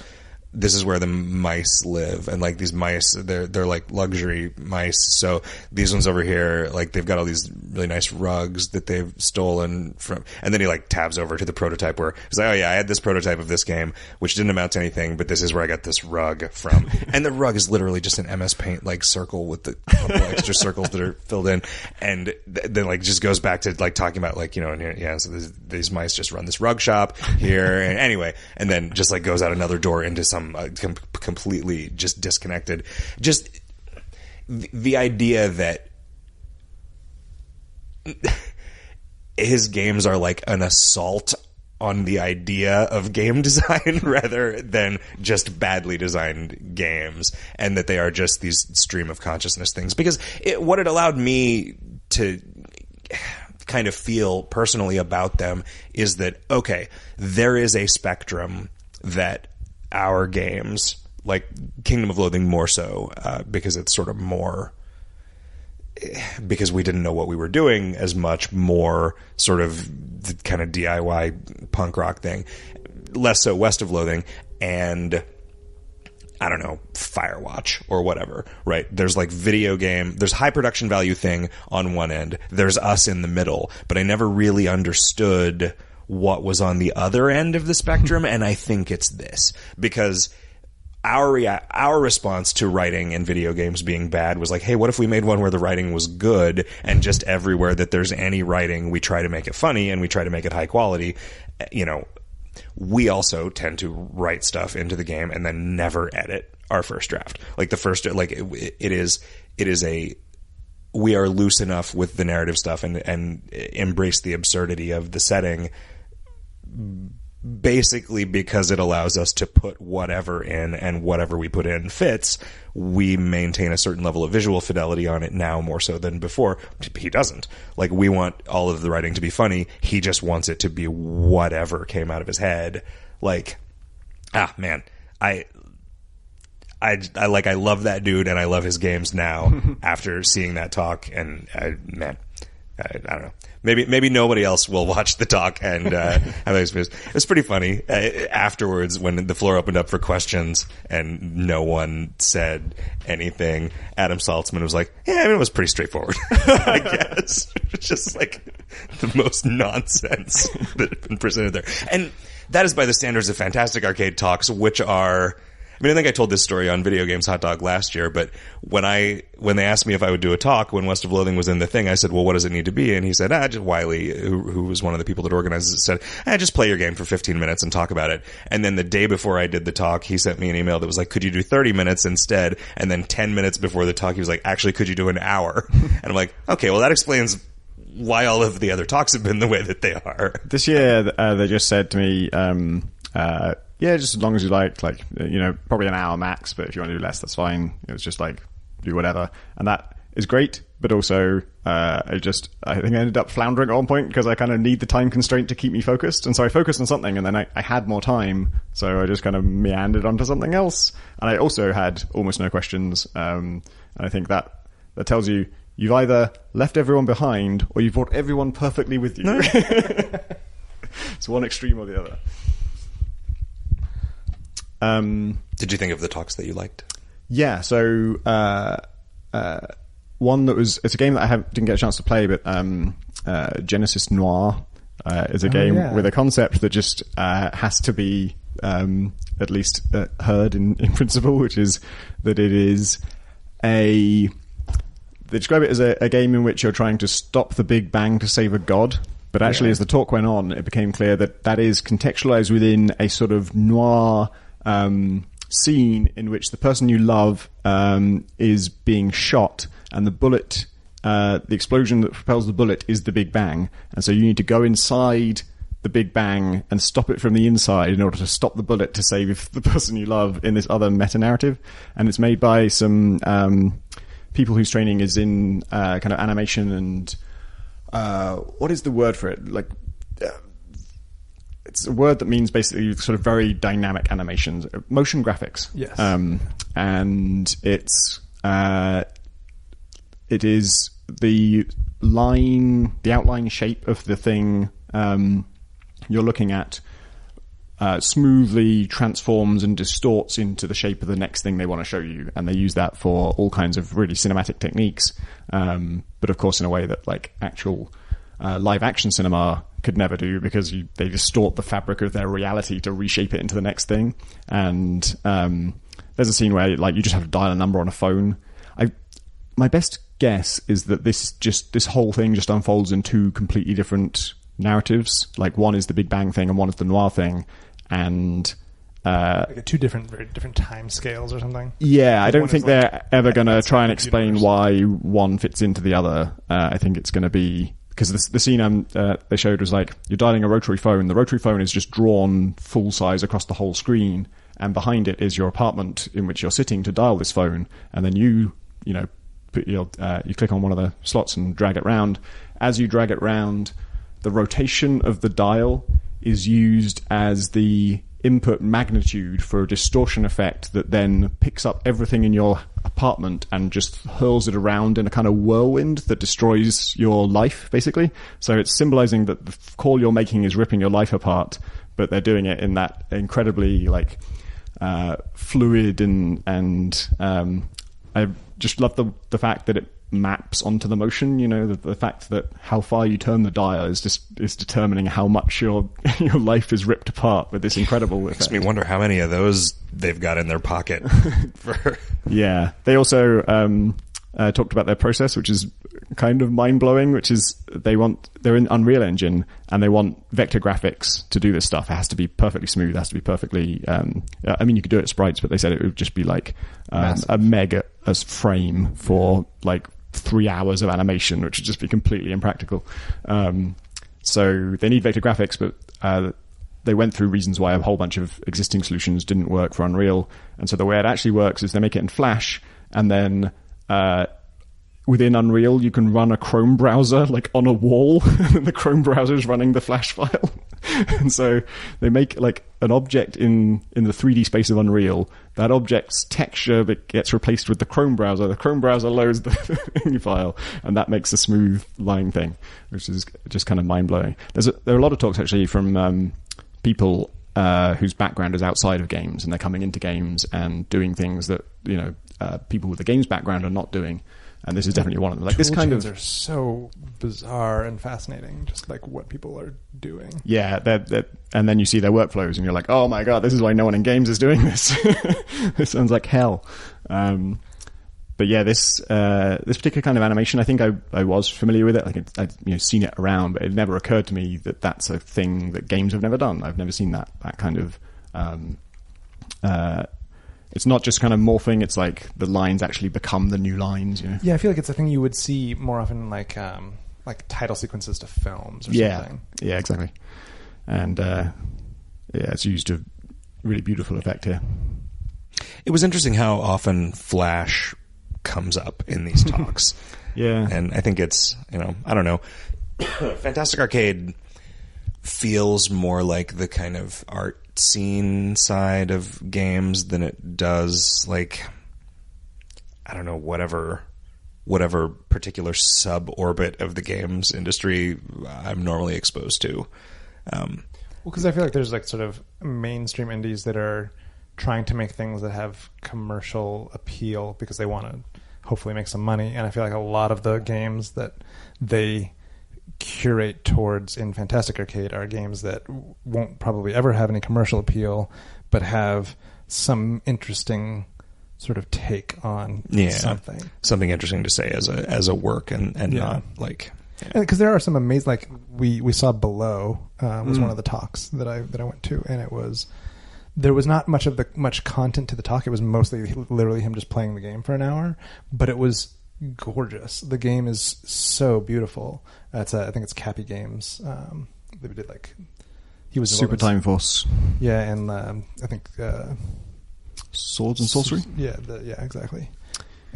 this is where the mice live, and like these mice, they're like luxury mice. So these ones over here, like they've got all these really nice rugs that they've stolen from. And then he like tabs over to the prototype where he's like, oh yeah, I had this prototype of this game which didn't amount to anything, but this is where I got this rug from. And the rug is literally just an MS Paint like circle with the couple extra circles that are filled in. And then like just goes back to like talking about like, you know, and here, yeah, so these mice just run this rug shop here, and anyway, and then just like goes out another door into some completely just disconnected. Just the idea that his games are like an assault on the idea of game design rather than just badly designed games, and that they are just these stream of consciousness things. Because what it allowed me to kind of feel personally about them is that, okay, there is a spectrum that our games, like Kingdom of Loathing more so, because it's sort of more, because we didn't know what we were doing as much, more sort of the kind of DIY punk rock thing, less so West of Loathing, and I don't know, Firewatch or whatever, right? There's like video game, there's high production value thing on one end, there's us in the middle, but I never really understood what was on the other end of the spectrum, and I think it's this, because our response to writing in video games being bad was like, hey, what if we made one where the writing was good, and just everywhere that there's any writing, we try to make it funny and we try to make it high quality. You know, we also tend to write stuff into the game and then never edit our first draft. Like the first, like it is a, we are loose enough with the narrative stuff and embrace the absurdity of the setting basically because it allows us to put whatever in, and whatever we put in fits. We maintain a certain level of visual fidelity on it now more so than before. He doesn't. Like, we want all of the writing to be funny. He just wants it to be whatever came out of his head. Like, man, I love that dude, and I love his games now after seeing that talk. And I don't know. Maybe nobody else will watch the talk and have that experience. It was pretty funny afterwards when the floor opened up for questions and no one said anything. Adam Saltzman was like, "Yeah, I mean, it was pretty straightforward." I guess it's just like the most nonsense that had been presented there, and that is by the standards of Fantastic Arcade talks, which are. I mean, I think I told this story on Video Games Hot Dog last year, but when they asked me if I would do a talk when West of Loathing was in the thing, I said, "Well, what does it need to be?" And he said, just Wiley, who was one of the people that organizes it, said, just play your game for 15 minutes and talk about it. And then the day before I did the talk, he sent me an email that was like, "Could you do 30 minutes instead?" And then 10 minutes before the talk, he was like, "Actually, could you do an hour?" And I'm like, okay, well, that explains why all of the other talks have been the way that they are. This year, they just said to me, yeah, just as long as you like, probably an hour max, but if you want to do less, that's fine. It was just like, do whatever. And that is great, but also, I think I ended up floundering at one point because I kind of need the time constraint to keep me focused. And so I focused on something, and then I had more time, so I just kind of meandered onto something else. And I also had almost no questions. And I think that tells you, you've either left everyone behind or you've brought everyone perfectly with you. It's one extreme or the other. Did you think of the talks that you liked? Yeah, so one that was, it's a game that I didn't get a chance to play, but Genesis Noir is a game with a concept that just has to be at least heard in principle, which is that it is they describe it as a game in which you're trying to stop the Big Bang to save a god. But actually, as the talk went on, it became clear that is contextualized within a sort of noir scene in which the person you love is being shot, and the bullet, the explosion that propels the bullet is the Big Bang. And so you need to go inside the Big Bang and stop it from the inside in order to stop the bullet to save the person you love in this other meta-narrative. And it's made by some people whose training is in kind of animation and what is the word for it? It's a word that means basically sort of very dynamic animations, motion graphics. Yes. And it is the outline shape of the thing you're looking at smoothly transforms and distorts into the shape of the next thing they want to show you, and they use that for all kinds of really cinematic techniques, but of course in a way that like actual live action cinema could never do, because they distort the fabric of their reality to reshape it into the next thing. And there's a scene where like you just have to dial a number on a phone. My best guess is that this whole thing just unfolds in two completely different narratives. Like one is the Big Bang thing and one is the noir thing, and like two very different time scales or something. Yeah, I don't think they're ever going to try and explain why one fits into the other. I think it's going to be because the scene they showed was like you're dialing a rotary phone. The rotary phone is just drawn full size across the whole screen, and behind it is your apartment in which you're sitting to dial this phone. And then you click on one of the slots and drag it round. As you drag it round, the rotation of the dial is used as the input magnitude for a distortion effect that then picks up everything in your apartment and just hurls it around in a kind of whirlwind that destroys your life, basically. So it's symbolizing that the call you're making is ripping your life apart, but they're doing it in that incredibly fluid and I just love the fact that it maps onto the motion. The fact that how far you turn the dial is determining how much your life is ripped apart with this incredible effect. Makes me wonder how many of those they've got in their pocket. Yeah, they also talked about their process, which is kind of mind-blowing, which is they're in Unreal Engine and they want vector graphics to do this stuff. It has to be perfectly smooth, it has to be perfectly you could do it sprites, but they said it would just be like a mega as frame for like 3 hours of animation, which would just be completely impractical. So they need vector graphics, but they went through reasons why a whole bunch of existing solutions didn't work for Unreal. And so the way it actually works is they make it in Flash, and then within Unreal you can run a Chrome browser like on a wall, and the Chrome browser is running the Flash file. And so they make like an object in the 3D space of Unreal. That object's texture gets replaced with the Chrome browser. The Chrome browser loads the file, and that makes a smooth line thing, which is just kind of mind-blowing. There are a lot of talks actually from people whose background is outside of games, and they're coming into games and doing things that people with a games background are not doing. And this is definitely one of them. Like this kind of are so bizarre and fascinating, just like what people are doing. Yeah, and then you see their workflows, and you're like, oh my god, this is why no one in games is doing this. This sounds like hell. But yeah, this particular kind of animation, I think I was familiar with it. Like I'd seen it around, but it never occurred to me that that's a thing that games have never done. I've never seen that kind of. It's not just kind of morphing. It's like the lines actually become the new lines. Yeah, I feel like it's a thing you would see more often, like title sequences to films or something. Yeah, exactly. And it's used to really beautiful effect here. It was interesting how often Flash comes up in these talks. Yeah, and I think it's I don't know. Fantastic Arcade feels more like the kind of art scene side of games than it does like, I don't know, whatever particular sub-orbit of the games industry I'm normally exposed to. Well, because I feel like there's like sort of mainstream indies that are trying to make things that have commercial appeal because they want to hopefully make some money, and I feel like a lot of the games that they curate towards in Fantastic Arcade are games that won't probably ever have any commercial appeal, but have some interesting sort of take on something interesting to say as a work and not like, because there are some amazing, like we saw Below was one of the talks that I went to, and there was not much content to the talk. It was mostly literally him just playing the game for an hour, but it was gorgeous. The game is so beautiful. I think it's Cappy Games. They did he was Super Time Force. Yeah, and I think Swords and Sorcery. Yeah, exactly.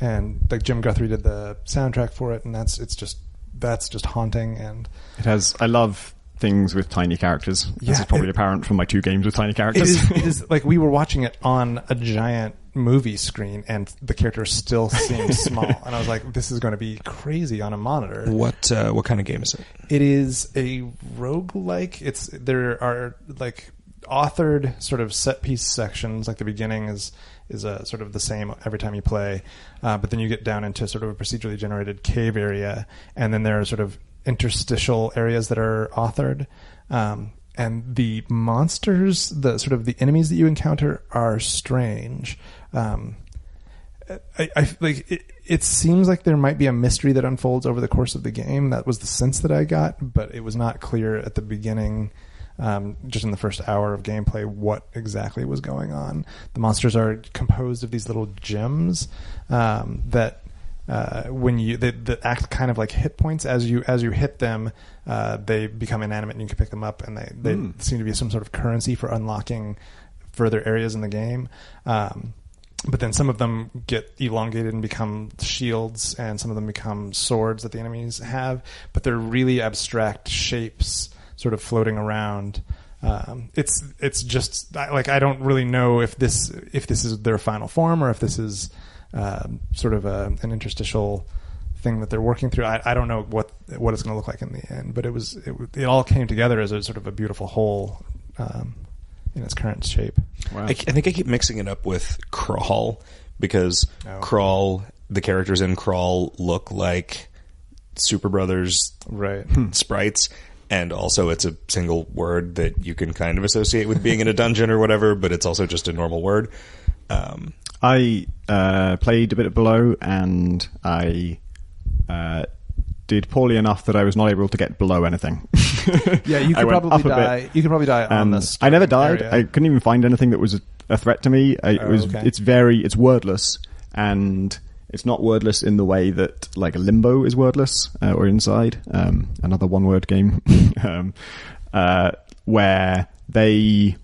And like Jim Guthrie did the soundtrack for it, and that's just haunting. And it has. I love things with tiny characters. This is probably apparent from my 2 games with tiny characters. It is like we were watching it on a giant movie screen, and the characters still seemed small, and I was like, this is going to be crazy on a monitor. What kind of game is it? It is a roguelike. There are like authored sort of set piece sections. Like the beginning is a sort of the same every time you play, but then you get down into sort of a procedurally generated cave area, and then there are sort of interstitial areas that are authored. And the monsters, the sort of the enemies that you encounter are strange. It seems like there might be a mystery that unfolds over the course of the game. That was the sense that I got, but it was not clear at the beginning, just in the first hour of gameplay, what exactly was going on. The monsters are composed of these little gems that that act kind of like hit points. As you hit them, they become inanimate and you can pick them up, and they seem to be some sort of currency for unlocking further areas in the game. But then some of them get elongated and become shields, and some of them become swords that the enemies have, but they're really abstract shapes sort of floating around. It's just like, I don't really know if this is their final form or if this is sort of an interstitial thing that they're working through. I don't know what it's going to look like in the end, but it all came together as a sort of a beautiful whole in its current shape. Wow. I think I keep mixing it up with Crawl, because Crawl, the characters in Crawl look like Super Brothers sprites, and also it's a single word that you can kind of associate with being in a dungeon or whatever, but it's also just a normal word. I played a bit of Below, and I did poorly enough that I was not able to get below anything. Yeah, you could probably die. You could probably die on this. I never died. Area. I couldn't even find anything that was a threat to me. It's wordless, and it's not wordless in the way that like Limbo is wordless or Inside, another one-word game. where they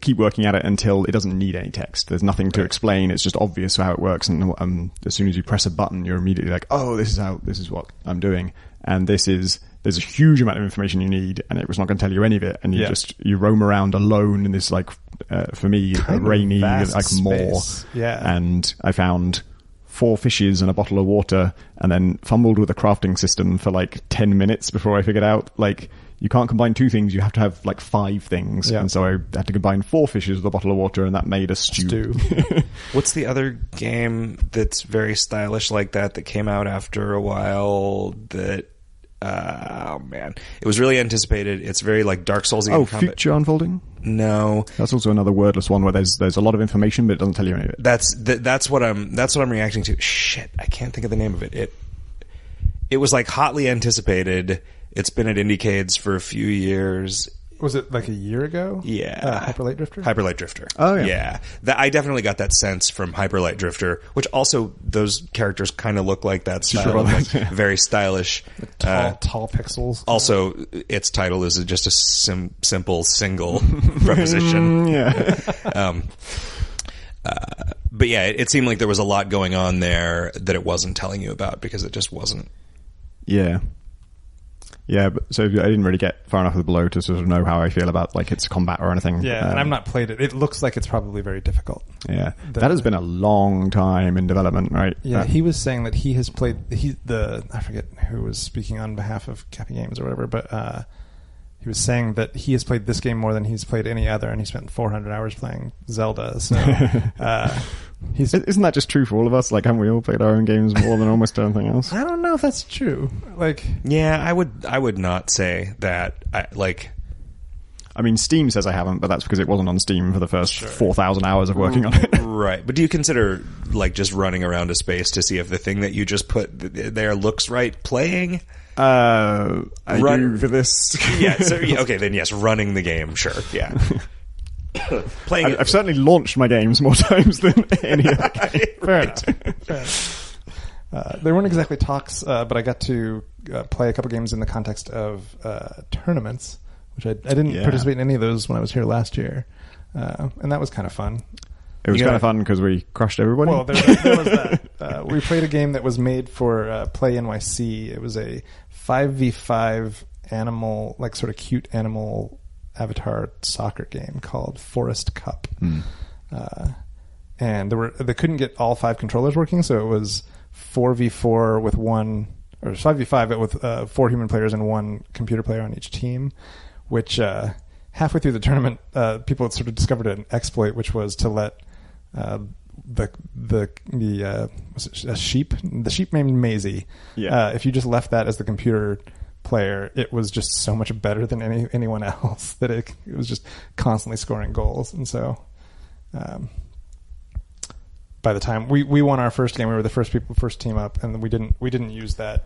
keep working at it until it doesn't need any text. There's nothing to explain. It's just obvious how it works, and as soon as you press a button, you're immediately like, oh, this is what I'm doing. And there's a huge amount of information you need, and it was not going to tell you any of it. And you roam around alone in this, like, for me, rainy, like, moor. Yeah. And I found 4 fishes and a bottle of water, and then fumbled with a crafting system for like 10 minutes before I figured out, like, you can't combine 2 things, you have to have like 5 things. And so I had to combine 4 fishes with a bottle of water, and that made a stew. What's the other game that's very stylish like that came out after a while that oh man, it was really anticipated. It's very like Dark Souls-y. Oh, Future Unfolding? No, that's also another wordless one where there's a lot of information, but it doesn't tell you any of it. That's what I'm reacting to. Shit, I can't think of the name of it. It was like hotly anticipated. It's been at Indiecades for a few years. Was it like a year ago? Yeah. Hyper Light Drifter? Hyper Light Drifter. Oh, yeah. I definitely got that sense from Hyper Light Drifter, which also those characters kind of look like that style. Like, very stylish. Tall pixels. Also, its title is just a simple single preposition. But yeah, it seemed like there was a lot going on there that it wasn't telling you about because it just wasn't. Yeah. Yeah, but so I didn't really get far enough with below to sort of know how I feel about like its combat or anything. Yeah, and I've not played it. It looks like it's probably very difficult. Yeah, that has been a long time in development, right? Yeah, he was saying that he has played. I forget who was speaking on behalf of Cappy Games or whatever, but he was saying that he has played this game more than he's played any other, and he spent 400 hours playing Zelda. So. Isn't that just true for all of us? Like, haven't we all played our own games more than almost anything else? I don't know if that's true. Like, yeah, I would not say that. I mean, Steam says I haven't, but that's because it wasn't on Steam for the first 4,000 hours of working on it. Right. But do you consider, like, just running around a space to see if the thing that you just put there looks right playing? I do for this. Yeah. So okay, then yes, running the game, sure. Yeah. Playing. I've certainly launched my games more times than any other game. Fair enough. They weren't exactly talks, but I got to play a couple games in the context of tournaments, which I didn't participate in any of those when I was here last year, and that was kind of fun. It was kind of fun because we crushed everybody. Well, there was that. We played a game that was made for Play NYC. It was a 5v5 animal, like sort of cute animal avatar soccer game called Forest Cup. And they couldn't get all 5 controllers working, so it was 4v4 with 5v5 with 4 human players and 1 computer player on each team, which halfway through the tournament, people had sort of discovered an exploit, which was to let the sheep named Maisie. If you just left that as the computer player, it was just so much better than anyone else that it was just constantly scoring goals. And so by the time we won our first game, we were the first team up, and we didn't use that.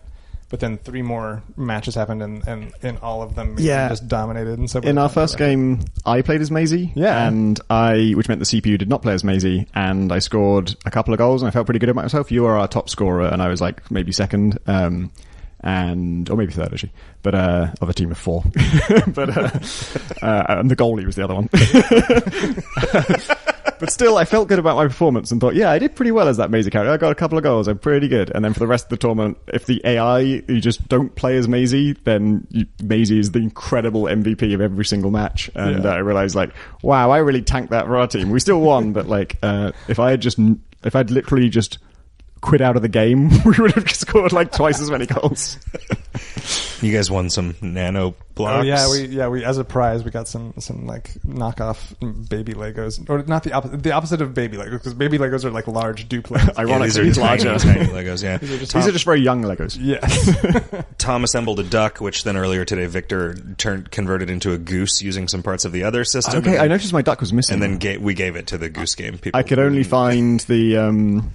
But then 3 more matches happened, and in all of them, just dominated. And so in our first game, I played as Maisie, which meant the CPU did not play as Maisie, and I scored a couple of goals, and I felt pretty good about myself. You were our top scorer, and I was like maybe second, or maybe third actually, but of a team of 4. But and the goalie was the other one. But still, I felt good about my performance and thought, yeah, I did pretty well as that Maisie character. I got a couple of goals. I'm pretty good. And then for the rest of the tournament, if the AI, you just don't play as Maisie, then Maisie is the incredible MVP of every single match. And I realized, like, wow, I really tanked that for our team. We still won, but like, if I'd literally just quit out of the game, we would have scored like twice as many goals. You guys won some nano blocks. Oh yeah, we as a prize we got some like knockoff baby Legos, or not the opposite of baby Legos, because baby Legos are like large duplex. Ironically, these are larger tiny Legos. Yeah, these are just very young Legos. Yes. Tom assembled a duck, which then earlier today Victor converted into a goose using some parts of the other system. Okay, I noticed my duck was missing, and then we gave it to the goose game people. I could only find the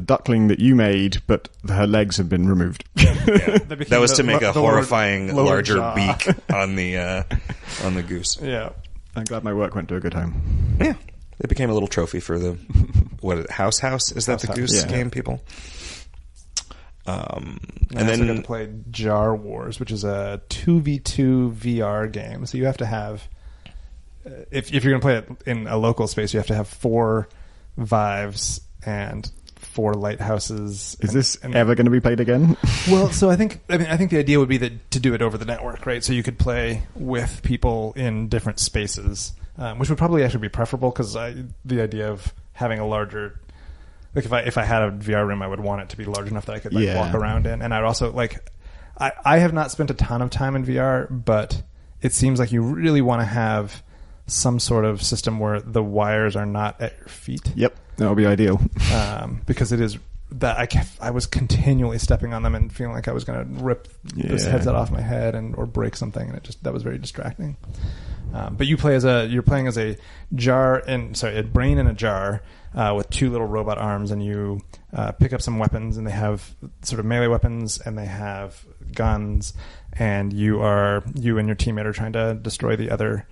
duckling that you made, but her legs have been removed. Yeah. That was to make a horrifying larger beak on the goose. Yeah, I'm glad my work went to a good home. Yeah, it became a little trophy for the House. Is that the Goose game people? And I also then got to play Jar Wars, which is a 2v2 VR game. So you have to have, if you're going to play it in a local space, you have to have 4 Vives and 4 lighthouses. Is this ever going to be played again? Well, so I think the idea would be to do it over the network, right? So you could play with people in different spaces, which would probably actually be preferable, because the idea of having a larger, like if I had a VR room, I would want it to be large enough that I could walk around in, and I'd also I have not spent a ton of time in VR, but it seems like you really want to have some sort of system where the wires are not at your feet. Yep, that would be ideal. Because it is that I was continually stepping on them and feeling like I was going to rip this headset off my head or break something, and that was very distracting. But you're playing as a brain in a jar with 2 little robot arms, and you pick up some weapons, and they have sort of melee weapons, and they have guns, and you and your teammate are trying to destroy the other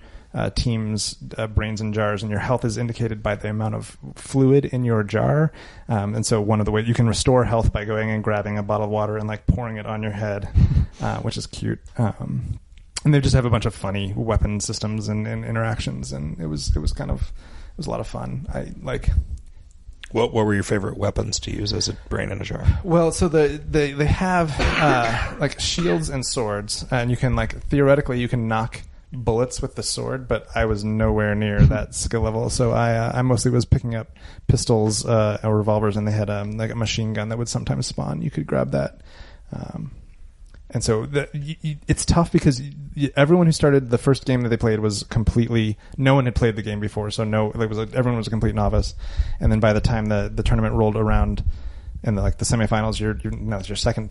team's brains in jars, and your health is indicated by the amount of fluid in your jar. And so one of the ways you can restore health by going and grabbing a bottle of water and pouring it on your head, which is cute. And they just have a bunch of funny weapon systems and interactions, and it was a lot of fun. What were your favorite weapons to use as a brain in a jar? Well, so they have shields and swords, and you can theoretically you can knock bullets with the sword, but I was nowhere near that skill level, so I mostly was picking up pistols or revolvers, and they had a machine gun that would sometimes spawn. You could grab that, and so it's tough because everyone who started the first game that they played was completely, no one had played the game before, so everyone was a complete novice, and then by the time the tournament rolled around, and the semifinals, it's your second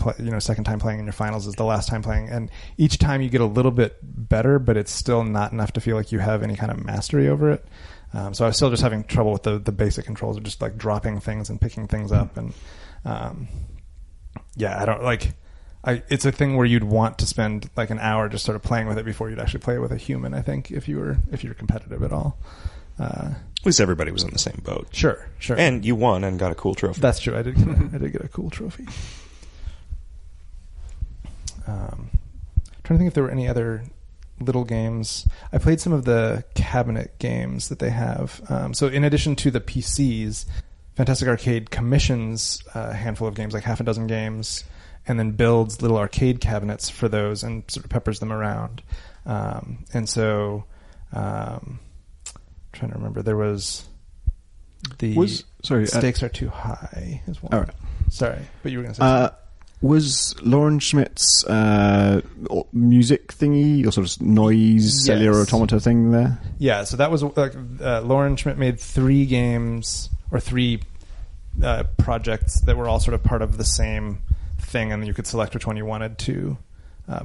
time playing, and your finals is the last time playing, and each time you get a little bit better, but it's still not enough to feel like you have any kind of mastery over it. So I was still just having trouble with the basic controls of just dropping things and picking things up, and I don't it's a thing where you'd want to spend an hour just sort of playing with it before you'd actually play it with a human, I think, if you're competitive at all. At least everybody was in the same boat. Sure. And you won and got a cool trophy. That's true. I did get a cool trophy. Trying to think if there were any other little games. I played some of the cabinet games that they have. So in addition to the PCs, Fantastic Arcade commissions a handful of games, like half a dozen games, and then builds little arcade cabinets for those and sort of peppers them around. And so... trying to remember, there was Stakes Are Too High is one. All right. Sorry, but you were going to say something. Was Lauren Schmidt's music thingy, or sort of noise cellular automata thing there? Yeah, so that was Lauren Schmidt made 3 games or 3 projects that were all sort of part of the same thing, and you could select which one you wanted to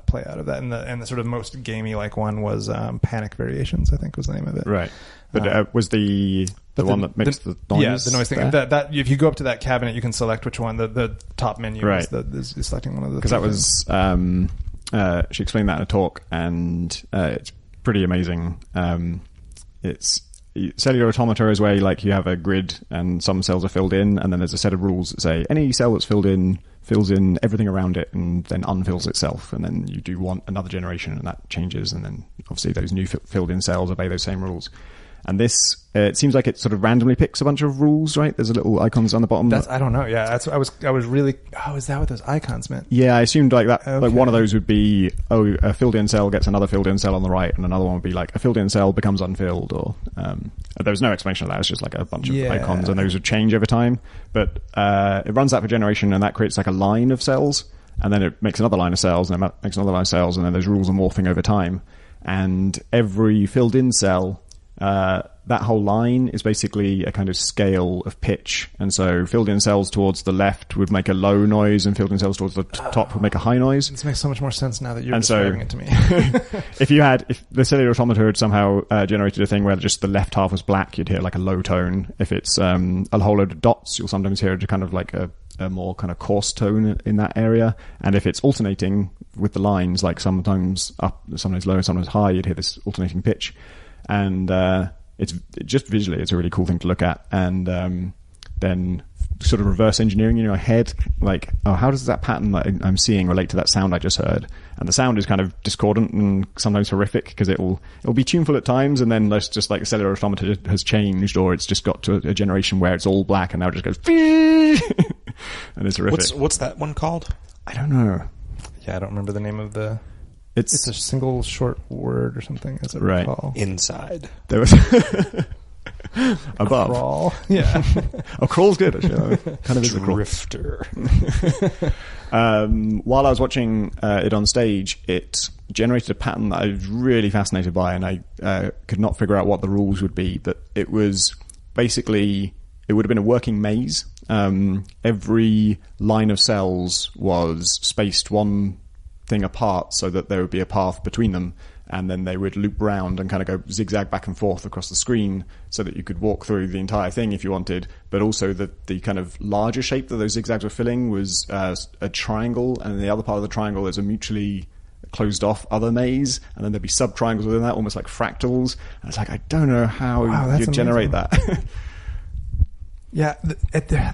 play out of that. And the sort of most gamey one was Panic Variations, I think was the name of it. Right. But was the one that makes the noise? Yeah, the noise thing. That if you go up to that cabinet, you can select which one. The top menu is selecting one of the. Because that was she explained that in a talk, and it's pretty amazing. It's cellular automata is where you have a grid and some cells are filled in, and then there's a set of rules that say any cell that's filled in fills in everything around it and then unfills itself, and then you do want another generation and that changes, and then obviously those new filled in cells obey those same rules. And this, it seems like it sort of randomly picks a bunch of rules, right? There's a little icons on the bottom. I don't know. Yeah, I was really. Oh, is that what those icons meant? Yeah, I assumed that. Okay. One of those would be a filled in cell gets another filled in cell on the right, and another one would be a filled in cell becomes unfilled, or there was no explanation of that. It's just a bunch of icons, and those would change over time. But it runs that for generation, and that creates a line of cells, and then it makes another line of cells, and it makes another line of cells, and then those rules are morphing over time. And every filled in cell. That whole line is basically a kind of scale of pitch, and so filled-in cells towards the left would make a low noise, and filled-in cells towards the top would make a high noise. This makes so much more sense now that you're describing it to me. If the cellular automata had somehow generated a thing where just the left half was black, you'd hear a low tone. If it's a whole load of dots, you'll sometimes hear kind of a more kind of coarse tone in that area. And if it's alternating with the lines, sometimes up, sometimes low, sometimes high, you'd hear this alternating pitch. And it's just visually, it's a really cool thing to look at. And then sort of reverse engineering in your head, like, oh, how does that pattern that I'm seeing relate to that sound I just heard? And the sound is kind of discordant and sometimes horrific because it'll be tuneful at times, and then there's just like the cellular automata has changed, or it's just got to a generation where it's all black and now it just goes and it's horrific. What's that one called? I don't know. Yeah, I don't remember the name of the... It's a single short word or something, as I right. recall. Inside. There was above. Crawl. Yeah. Oh, crawl's good, actually. Kind of is a crawl. Drifter. While I was watching it on stage, it generated a pattern that I was really fascinated by, and I could not figure out what the rules would be. But it was basically, it would have been a working maze. Every line of cells was spaced one thing apart so that there would be a path between them, and then they would loop round and kind of go zigzag back and forth across the screen so that you could walk through the entire thing if you wanted. But also the kind of larger shape that those zigzags were filling was a triangle, and the other part of the triangle is a mutually closed off other maze, and then there'd be sub triangles within that, almost like fractals. And it's like, I don't know how you generate that. Yeah,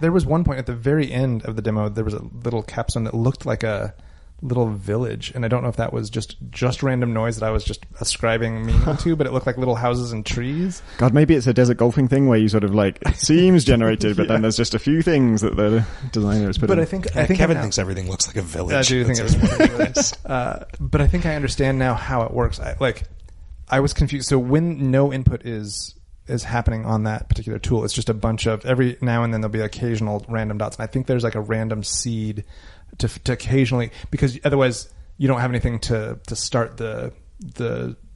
there was one point at the very end of the demo, there was a little capstone that looked like a little village, and I don't know if that was just random noise that I was just ascribing meaning to, but it looked like little houses and trees. God, maybe it's a desert golfing thing where you sort of like, it seems generated, but then there's just a few things that the designer has put in. I think Kevin thinks everything looks like a village. I do think it's but I think I understand now how it works. I was confused. So when no input is happening on that particular tool, it's just a bunch of, every now and then there'll be occasional random dots, and I think there's like a random seed to occasionally, because otherwise you don't have anything to start the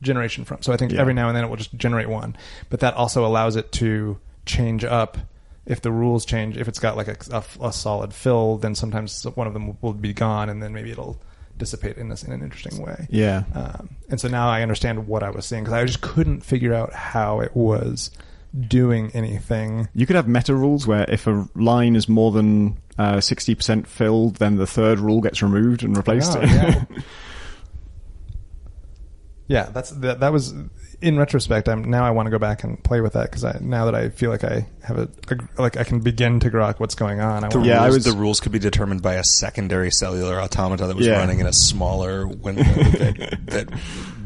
generation from. So I think every now and then it will just generate one, but that also allows it to change up if the rules change. If it's got like a solid fill, then sometimes one of them will be gone, and then maybe it'll dissipate in an interesting way. Yeah. And so now I understand what I was seeing, because I just couldn't figure out how it was doing anything. You could have meta rules where if a line is more than 60% filled, then the third rule gets removed and replaced. Oh, yeah. Yeah, that was, in retrospect, I want to go back and play with that, because now that I feel like I have I can begin to grok what's going on. The rules could be determined by a secondary cellular automata that was running in a smaller window. that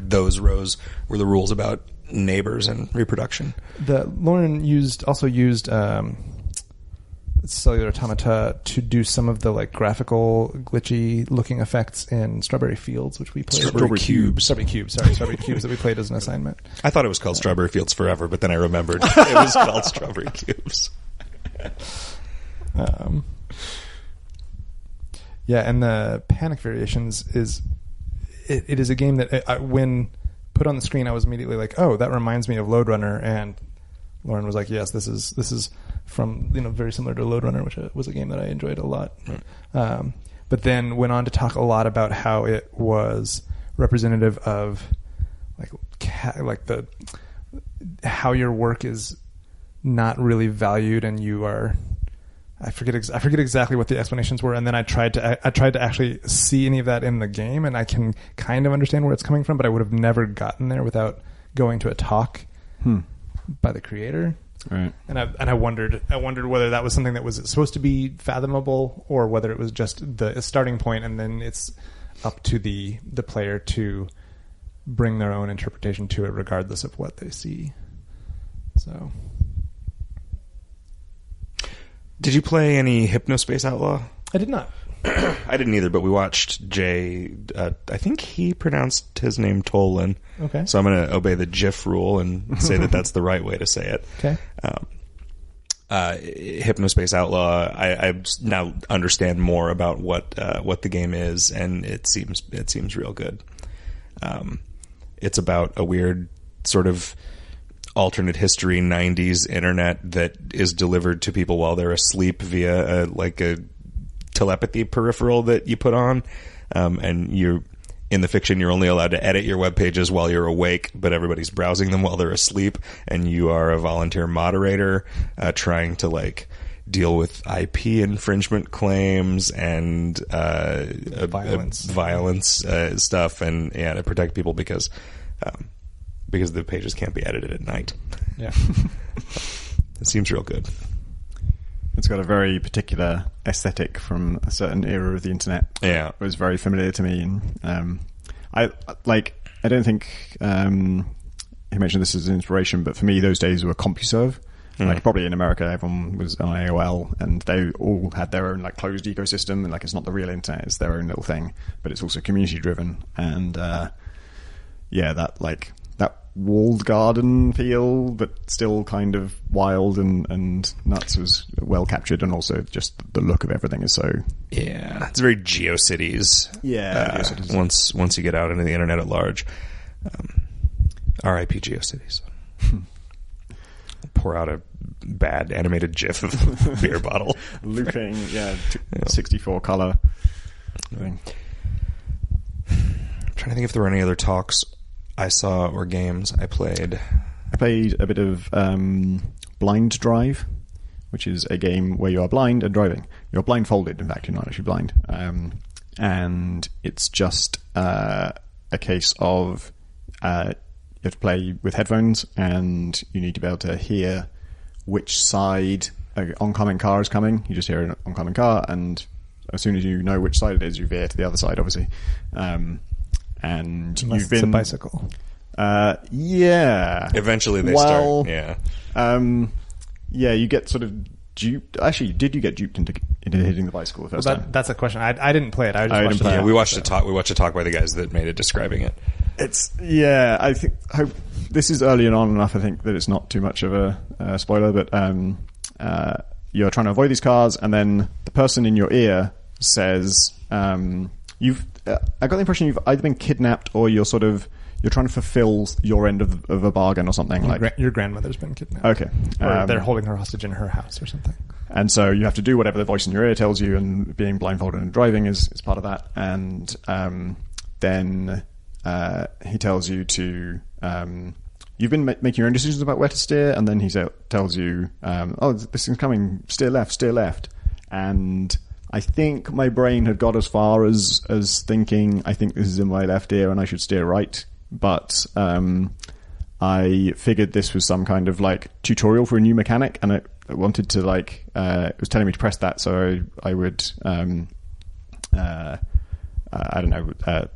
those rows were the rules about neighbors and reproduction. Lauren also used cellular automata to do some of the like graphical glitchy looking effects in Strawberry Fields, which we played. Strawberry Cubes that we played as an assignment. I thought it was called Strawberry Fields forever, but then I remembered it was called Strawberry Cubes. Yeah, and the Panic Variations is a game that when put on the screen, I was immediately like, oh, that reminds me of Lode Runner, and Lauren was like, yes, this is from, very similar to Lode Runner, which was a game that I enjoyed a lot. Right. But then went on to talk a lot about how it was representative of how your work is not really valued, and you are. I forget exactly what the explanations were, and then I tried to actually see any of that in the game, and I can kind of understand where it's coming from, but I would have never gotten there without going to a talk by the creator. Right. And I wondered whether that was something that was supposed to be fathomable, or whether it was just the starting point, and then it's up to the player to bring their own interpretation to it, regardless of what they see. So. Did you play any Hypnospace Outlaw? I did not. I didn't either, but we watched Jay. I think he pronounced his name Tolan. Okay. So I'm going to obey the GIF rule and say that that's the right way to say it. Okay. Hypnospace Outlaw. I now understand more about what the game is, and it seems real good. It's about a weird sort of alternate history 90s internet that is delivered to people while they're asleep via a telepathy peripheral that you put on, and you're in the fiction, you're only allowed to edit your web pages while you're awake, but everybody's browsing them while they're asleep, and you are a volunteer moderator trying to deal with IP infringement claims and violence stuff, and to protect people because the pages can't be edited at night. Yeah. It seems real good. It's got a very particular aesthetic from a certain era of the internet. Yeah. It was very familiar to me. And I don't think he mentioned this as an inspiration, but for me, those days were CompuServe. Like probably in America, everyone was on AOL, and they all had their own like closed ecosystem, and like it's not the real internet; it's their own little thing. But it's also community driven, and that walled garden feel, but still kind of wild and nuts, was well captured, and also just the look of everything is so. Yeah, it's very GeoCities. Yeah, GeoCities. Once you get out into the internet at large, R.I.P. GeoCities. Pour out a bad animated GIF of a beer bottle. Looping, 64 color. I'm trying to think if there were any other talks I saw or games I played. I played a bit of Blind Drive, which is a game where you are blind and driving. You're blindfolded, in fact, you're not actually blind. And it's just a case of you have to play with headphones, and you need to be able to hear which side an oncoming car is coming. You just hear an oncoming car, and as soon as you know which side it is, you veer to the other side, obviously. And unless you've been it's a bicycle. Yeah. Eventually they start. Yeah. You get sort of duped. Actually, did you get duped into hitting the bicycle the first time? That's a question. I didn't play it. I just watched it. Yeah, we watched a talk by the guys that made it describing it. I hope this is early on enough, I think, that it's not too much of a spoiler, but you're trying to avoid these cars, and then the person in your ear says, I got the impression you've either been kidnapped or you're trying to fulfill your end of a bargain or something. Your grandmother's been kidnapped. Okay. Or they're holding her hostage in her house or something. And so you have to do whatever the voice in your ear tells you, and being blindfolded and driving is part of that. And then he tells you to... you've been making your own decisions about where to steer, and then he tells you, this thing's coming, steer left. And I think my brain had got as far as thinking, I think this is in my left ear and I should steer right. But I figured this was some kind of like tutorial for a new mechanic, and it wanted to it was telling me to press that, so I would I don't know,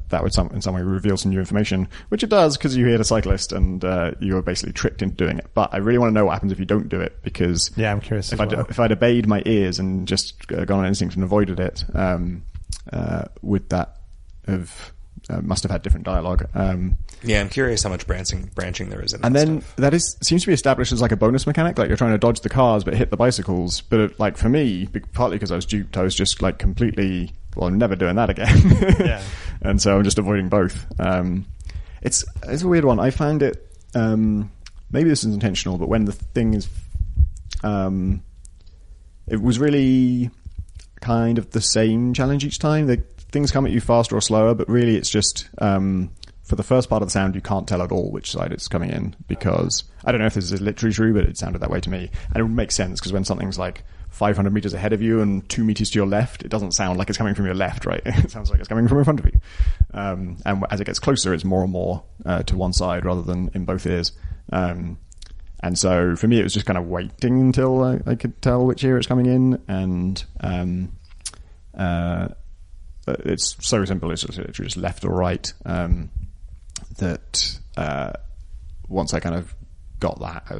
that would in some way reveal some new information, which it does, because you hit a cyclist and you were basically tricked into doing it. But I really want to know what happens if you don't do it, because I'm curious. If I'd obeyed my ears and just gone on instinct and avoided it, would that have must have had different dialogue. I'm curious how much branching there is in that. And then stuff. Seems to be established as like a bonus mechanic, like you're trying to dodge the cars but hit the bicycles. But like for me, partly because I was duped, I was just like completely... Well, I'm never doing that again. Yeah. And so I'm just avoiding both. It's a weird one. I found it... maybe this is intentional, but when the thing is... it was really kind of the same challenge each time. Things come at you faster or slower, but really it's just... for the first part of the sound, you can't tell at all which side it's coming in, because... I don't know if this is literally true, but it sounded that way to me. And it would make sense, because when something's like 500 meters ahead of you and 2 meters to your left, it doesn't sound like it's coming from your left, right? It sounds like it's coming from in front of you. And as it gets closer, it's more and more to one side rather than in both ears. And so for me, it was just kind of waiting until I could tell which ear it's coming in. And it's so simple. It's just left or right. That once I kind of got that, I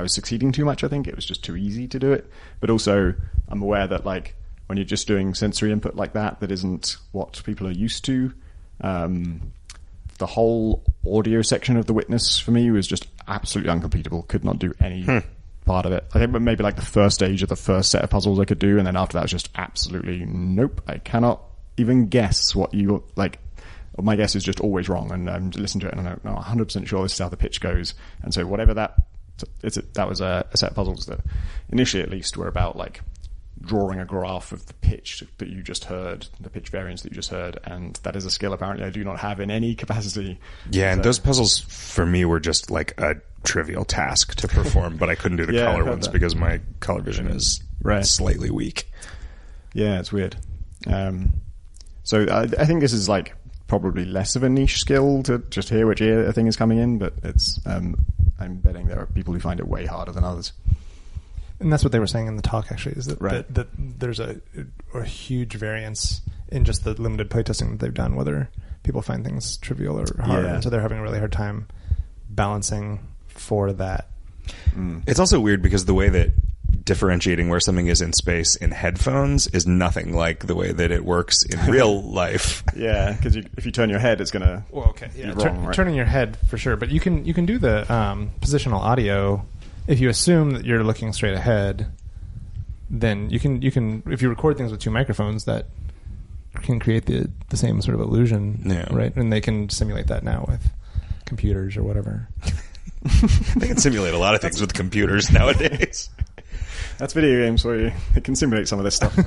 was succeeding too much. I think it was just too easy to do it. But also, I'm aware that like when you're just doing sensory input like that isn't what people are used to. The whole audio section of The Witness for me was just absolutely uncompletable. Could not do any part of it. I think maybe like the first stage of the first set of puzzles I could do, and then after that was just absolutely nope. I cannot even guess what you like. My guess is just always wrong, and listen to it, and I'm not 100% sure this is how the pitch goes. And so whatever that was a set of puzzles that initially at least were about like drawing a graph of the pitch that you just heard, the pitch variance that you just heard, and that is a skill apparently I do not have in any capacity. Yeah, and those puzzles for me were just like a trivial task to perform, but I couldn't do the color ones because my color vision is slightly weak. Yeah, it's weird. So I think this is like probably less of a niche skill to just hear which ear a thing is coming in, but it's I'm betting there are people who find it way harder than others. And that's what they were saying in the talk, actually, is that, Right. that there's a huge variance in just the limited playtesting that they've done, whether people find things trivial or hard. Yeah. And so they're having a really hard time balancing for that. It's also weird because the way that differentiating where something is in space in headphones is nothing like the way that it works in real life. Yeah, because if you turn your head, it's going to be wrong, right? Turning your head for sure, but you can do the positional audio. If you assume that you're looking straight ahead, then you can if you record things with two microphones, that can create the same sort of illusion, right? And they can simulate that now with computers or whatever. They can simulate a lot of things with computers nowadays. That's video games for you. It can simulate some of this stuff.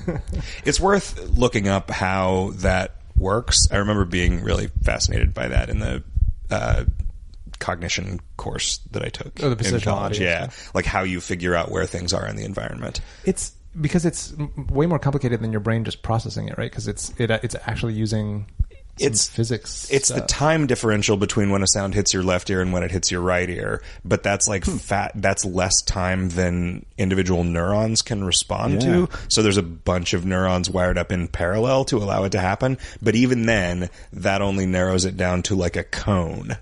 It's worth looking up how that works. I remember being really fascinated by that in the cognition course that I took the positional in college. audio Yeah, stuff. like how you figure out where things are in the environment. It's because it's way more complicated than your brain just processing it, right? Because it's actually using physics. It's stuff. the time differential between when a sound hits your left ear and when it hits your right ear, but that's like that's less time than individual neurons can respond to. So there's a bunch of neurons wired up in parallel to allow it to happen. But even then, that only narrows it down to like a cone.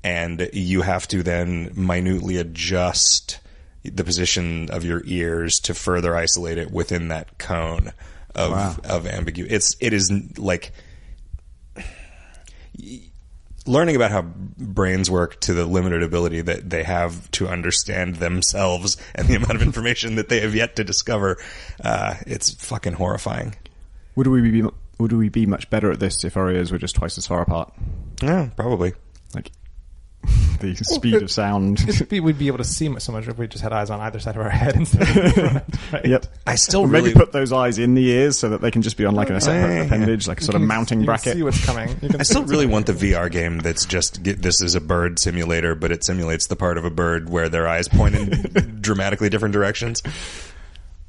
And you have to then minutely adjust the position of your ears to further isolate it within that cone of ambiguity. It is like learning about how brains work to the limited ability that they have to understand themselves and the amount of information that they have yet to discover. It's fucking horrifying. Would we be much better at this if our ears were just twice as far apart? Yeah, probably. Like the speed of sound. We'd be able to see so much if we just had eyes on either side of our head instead of in front. Right? Yep. I still maybe really put those eyes in the ears so that they can just be on like a separate appendage, like a sort of mounting you bracket. Can see what's coming. I still really want the VR game that's just this is a bird simulator, but it simulates the part of a bird where their eyes point in dramatically different directions.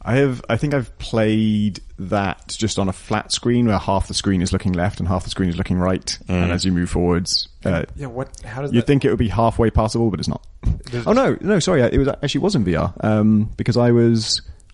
I think I've played that just on a flat screen where half the screen is looking left and half the screen is looking right. And as you move forwards, How does you'd think it would be halfway passable, but it's not. Sorry, it was in VR because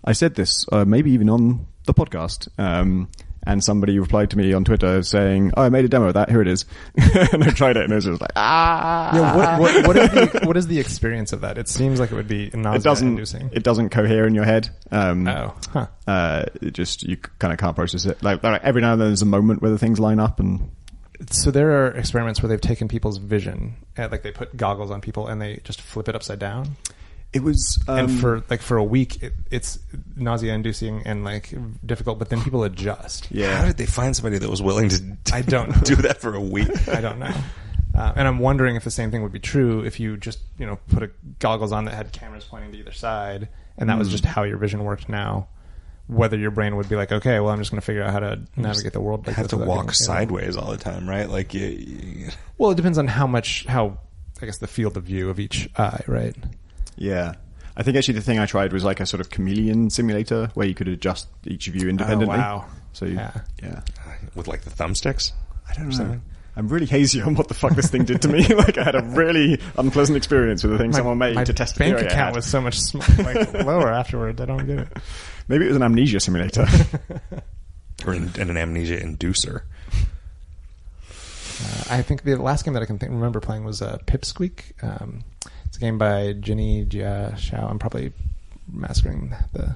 I said this maybe even on the podcast. And somebody replied to me on Twitter saying, "Oh, I made a demo of that. Here it is." And I tried it, and it was just like, Yeah, what is the experience of that? It seems like it would be nausea-inducing. It doesn't cohere in your head. It just you kind of can't process it. Like every now and then, there's a moment where the things line up, and so there are experiments where they've taken people's vision, like they put goggles on people and they just flip it upside down. it was and for a week it's nausea-inducing and like difficult, but then people adjust. Yeah. How did they find somebody that was willing to I don't know. do that for a week? I don't know. And I'm wondering if the same thing would be true if you just, put goggles on that had cameras pointing to either side, and that was just how your vision worked now. Whether your brain would be like, okay, well, I'm just going to figure out how to navigate the world. Like have to walk being, sideways all the time, right? Like, well, it depends on how I guess the field of view of each eye, right? Yeah. I think actually the thing I tried was like a sort of chameleon simulator where you could adjust each view independently. Oh, wow. So yeah. With like the thumbsticks? I don't know. I'm really hazy on what the fuck this thing did to me. Like, I had a really unpleasant experience with the thing someone made to test the bank theory I account had. was so much lower afterwards. I don't get it. Maybe it was an amnesia simulator. Or an amnesia inducer. I think the last game that I can remember playing was Pipsqueak. It's a game by Jenny Jia Xiao. I'm probably massacring the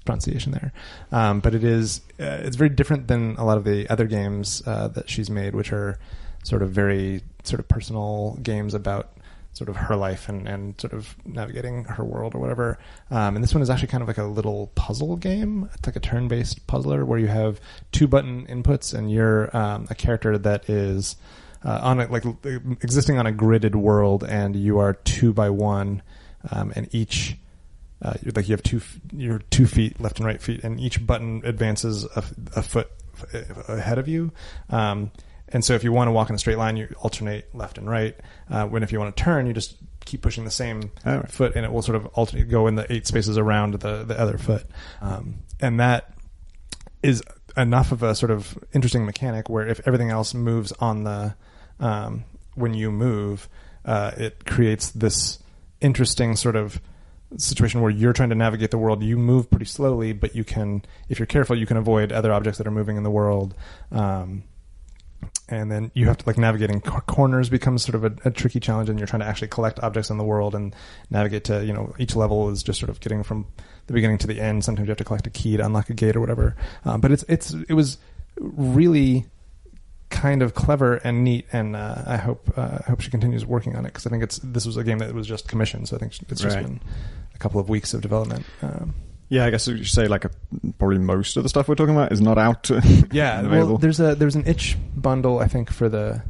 pronunciation there, but it's very different than a lot of the other games that she's made, which are sort of very sort of personal games about sort of her life and sort of navigating her world or whatever. And this one is actually kind of like a little puzzle game. It's like a turn-based puzzler where you have 2 button inputs and you're a character that is existing on a gridded world, and you are 2 by 1, and each you have 2 feet, left and right feet, and each button advances a foot ahead of you. And so if you want to walk in a straight line, you alternate left and right. When if you want to turn, you just keep pushing the same foot, and it will sort of alternate, go in the 8 spaces around the other foot. And that is enough of a sort of interesting mechanic where if everything else moves on the when you move, it creates this interesting sort of situation where you're trying to navigate the world. You move pretty slowly, but you can, if you're careful, you can avoid other objects that are moving in the world. And then you have to, like, navigating corners becomes sort of a tricky challenge, and you're trying to actually collect objects in the world and navigate to, each level is just sort of getting from the beginning to the end. Sometimes you have to collect a key to unlock a gate or whatever. But it was really kind of clever and neat, and I hope she continues working on it, because I think this was a game that was just commissioned, so I think it's just been a couple of weeks of development. Yeah, I guess you should say probably most of the stuff we're talking about is not out. Yeah, well, there's an itch bundle, I think, for the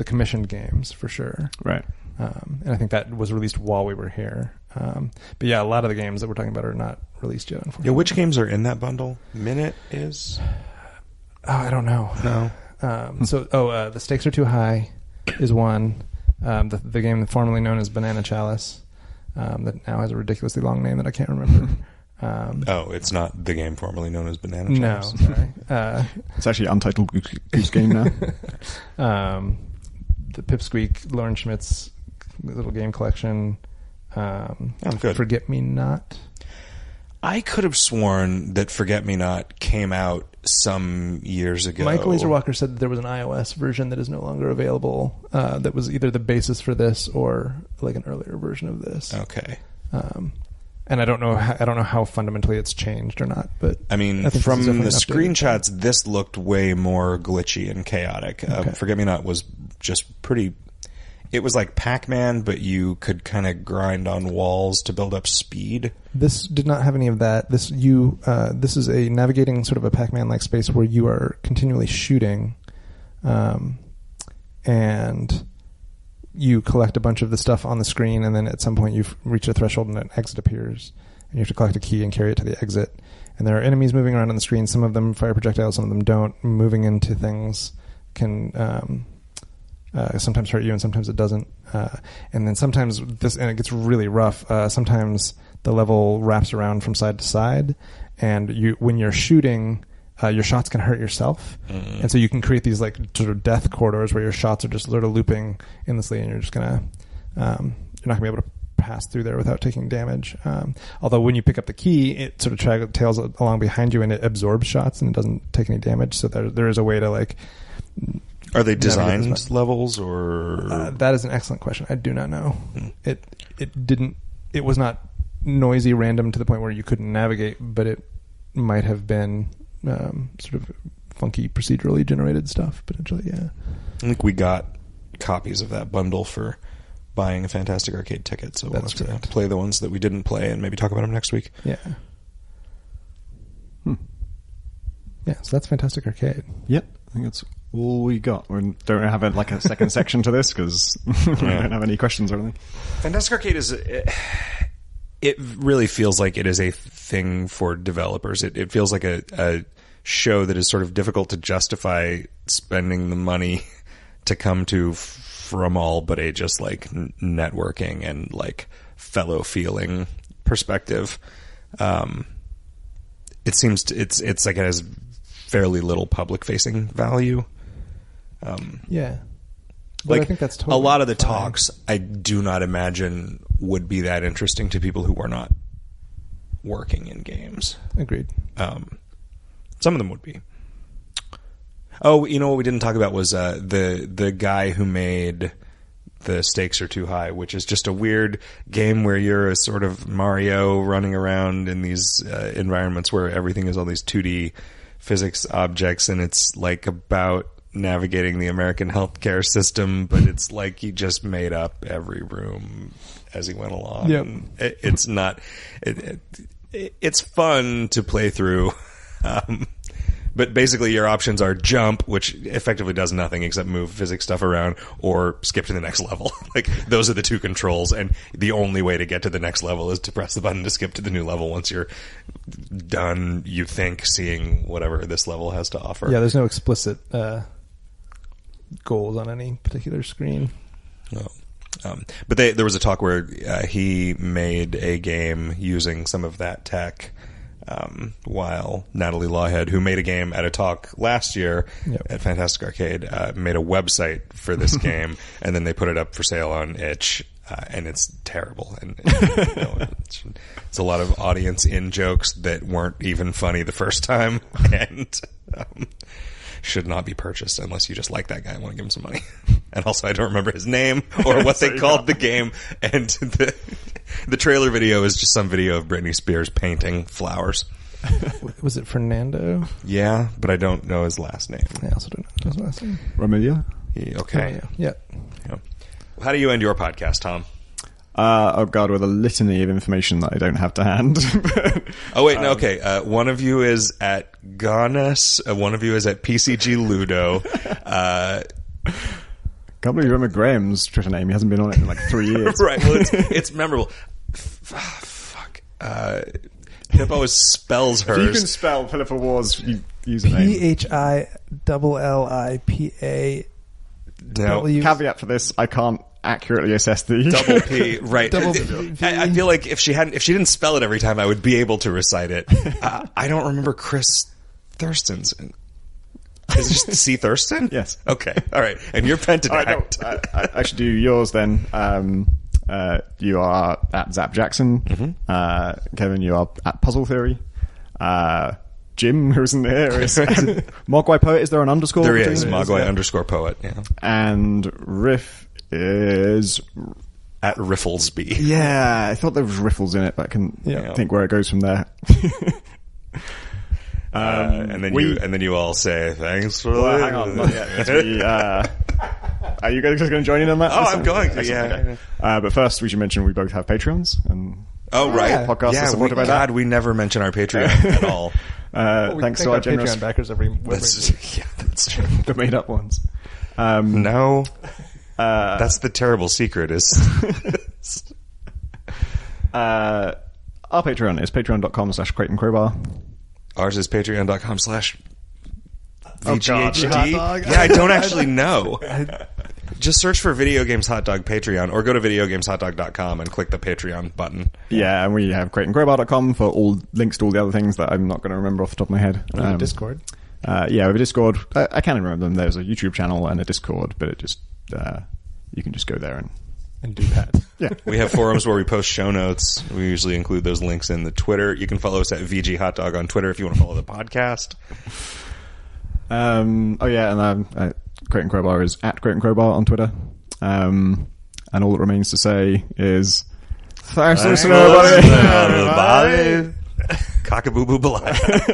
commissioned games for sure. Right. And I think that was released while we were here. But yeah, a lot of the games that we're talking about are not released yet, unfortunately. Yeah, which games are in that bundle? Minute is? Oh, I don't know. No. The Stakes Are Too High is one. The game formerly known as Banana Chalice, that now has a ridiculously long name that I can't remember. It's not the game formerly known as Banana Chalice. No, sorry. It's actually Untitled Goose game now. The Pipsqueak, Lauren Schmidt's little game collection. Good. Forget Me Not. I could have sworn that Forget Me Not came out some years ago. Michael Laserwalker said that there was an iOS version that is no longer available. That was either the basis for this or like an earlier version of this. Okay. And I don't know how fundamentally it's changed or not. But I mean, from the screenshots, this looked way more glitchy and chaotic. Okay. Forget Me Not was just pretty. It was like Pac-Man, but you could kind of grind on walls to build up speed. This did not have any of that. This is a navigating sort of a Pac-Man-like space where you are continually shooting, and you collect a bunch of the stuff on the screen, and then at some point you've reached a threshold and an exit appears, and you have to collect a key and carry it to the exit. And there are enemies moving around on the screen. Some of them fire projectiles, some of them don't. Moving into things can sometimes hurt you, and sometimes it doesn't. And then sometimes and it gets really rough. Sometimes the level wraps around from side to side, and when you're shooting, your shots can hurt yourself. Mm-hmm. And so you can create these like sort of death corridors where your shots are just sort of looping endlessly, and you're just gonna you're not gonna be able to pass through there without taking damage. Although when you pick up the key, it sort of tails along behind you, and it absorbs shots and it doesn't take any damage. So there is a way to like. Are they designed levels or? That is an excellent question. I do not know. It was not noisy, random to the point where you couldn't navigate, but it might have been sort of funky, procedurally generated stuff potentially. Yeah. I think we got copies of that bundle for buying a Fantastic Arcade ticket, so we'll have to play the ones that we didn't play and maybe talk about them next week. Yeah. Yeah, so that's Fantastic Arcade. Yep, I think that's all we got. We don't have a second section to this because we don't have any questions or anything. Fantastic Arcade is... It really feels like it is a thing for developers. It feels like a show that is sort of difficult to justify spending the money to come to from all but a just like networking and like fellow feeling perspective. It seems it's like it has fairly little public facing value. Yeah. But like I think that's totally a lot of the fine. talks I do not imagine would be that interesting to people who are not working in games. Agreed. Some of them would be. Oh, you know what we didn't talk about was the guy who made The Stakes Are Too High, which is just a weird game where you're a sort of Mario running around in these environments where everything is all these 2D physics objects, and it's like about navigating the American healthcare system, but it's like he just made up every room as he went along. Yep. It's not... It's fun to play through. But basically your options are jump, which effectively does nothing except move physics stuff around, or skip to the next level. Like, those are the two controls, and the only way to get to the next level is to press the button to skip to the new level once you're done, you think, seeing whatever this level has to offer. Yeah, there's no explicit goals on any particular screen. No. But there was a talk where he made a game using some of that tech, while Natalie Lawhead, who made a game at a talk last year at Fantastic Arcade, made a website for this game, and then they put it up for sale on itch. and it's terrible. And it's a lot of audience in jokes that weren't even funny the first time, and should not be purchased unless you just like that guy and want to give him some money. And also, I don't remember his name or what they called the game. And the trailer video is just some video of Britney Spears painting flowers. Was it Fernando? Yeah, but I don't know his last name. I also don't know his last name. Romelia? Okay. Yeah. How do you end your podcast, Tom? Oh God, with a litany of information that I don't have to hand. Oh wait, no, okay. One of you is at Ganas. One of you is at PCG Ludo. Can't believe you remember Graham's Twitter name. He hasn't been on it in like 3 years. Right. Well, it's memorable. Fuck. Pippo spells hers. If you can spell Philippa Ward's username. PHILLIPA. No. Caveat for this: I can't accurately assess the double P. Right. Double I feel like if she didn't spell it every time, I would be able to recite it. I don't remember Chris Thurston's. Is it just C. Thurston? Yes. Okay. All right. And you're Pentadact. I should do yours then. You are at Zap Jackson. Mm-hmm. Kevin, you are at Puzzle Theory. Jim, who isn't here, is Mogwai Poet. Is there an underscore? There is. Mogwai underscore Poet. Yeah. And Riff is at Rifflesby. Yeah, I thought there was riffles in it, but I couldn't think where it goes from there. And then you all say thanks for. Well, hang on, not yet. Are you guys just going to join in on that? Oh, I'm going. Okay. But first, we should mention we both have Patreons. And right, podcast is supported by that. We never mention our Patreon at all. Thanks to our generous Patreon backers every week. That's true. The made up ones. No, that's the terrible secret. Is our Patreon is patreon.com/CreightonCrowbar. Ours is patreon.com/VGHD. God. Yeah, I don't actually know. Just search for Video Games Hot Dog Patreon, or go to videogameshotdog.com and click the Patreon button. Yeah, and we have CreightonCrowbar.com for all links to all the other things that I'm not going to remember off the top of my head. Discord. Yeah, we have a Discord. I can't remember them. There's a YouTube channel and a Discord, but it just you can just go there and do that. Yeah. We have forums where we post show notes. We usually include those links in the Twitter. You can follow us at VG Hot Dog on Twitter if you want to follow the podcast. And Crate & Crowbar is at Crate & Crowbar on Twitter. And all that remains to say is thanks for listening, everybody. Cockaboo-boo-balaya.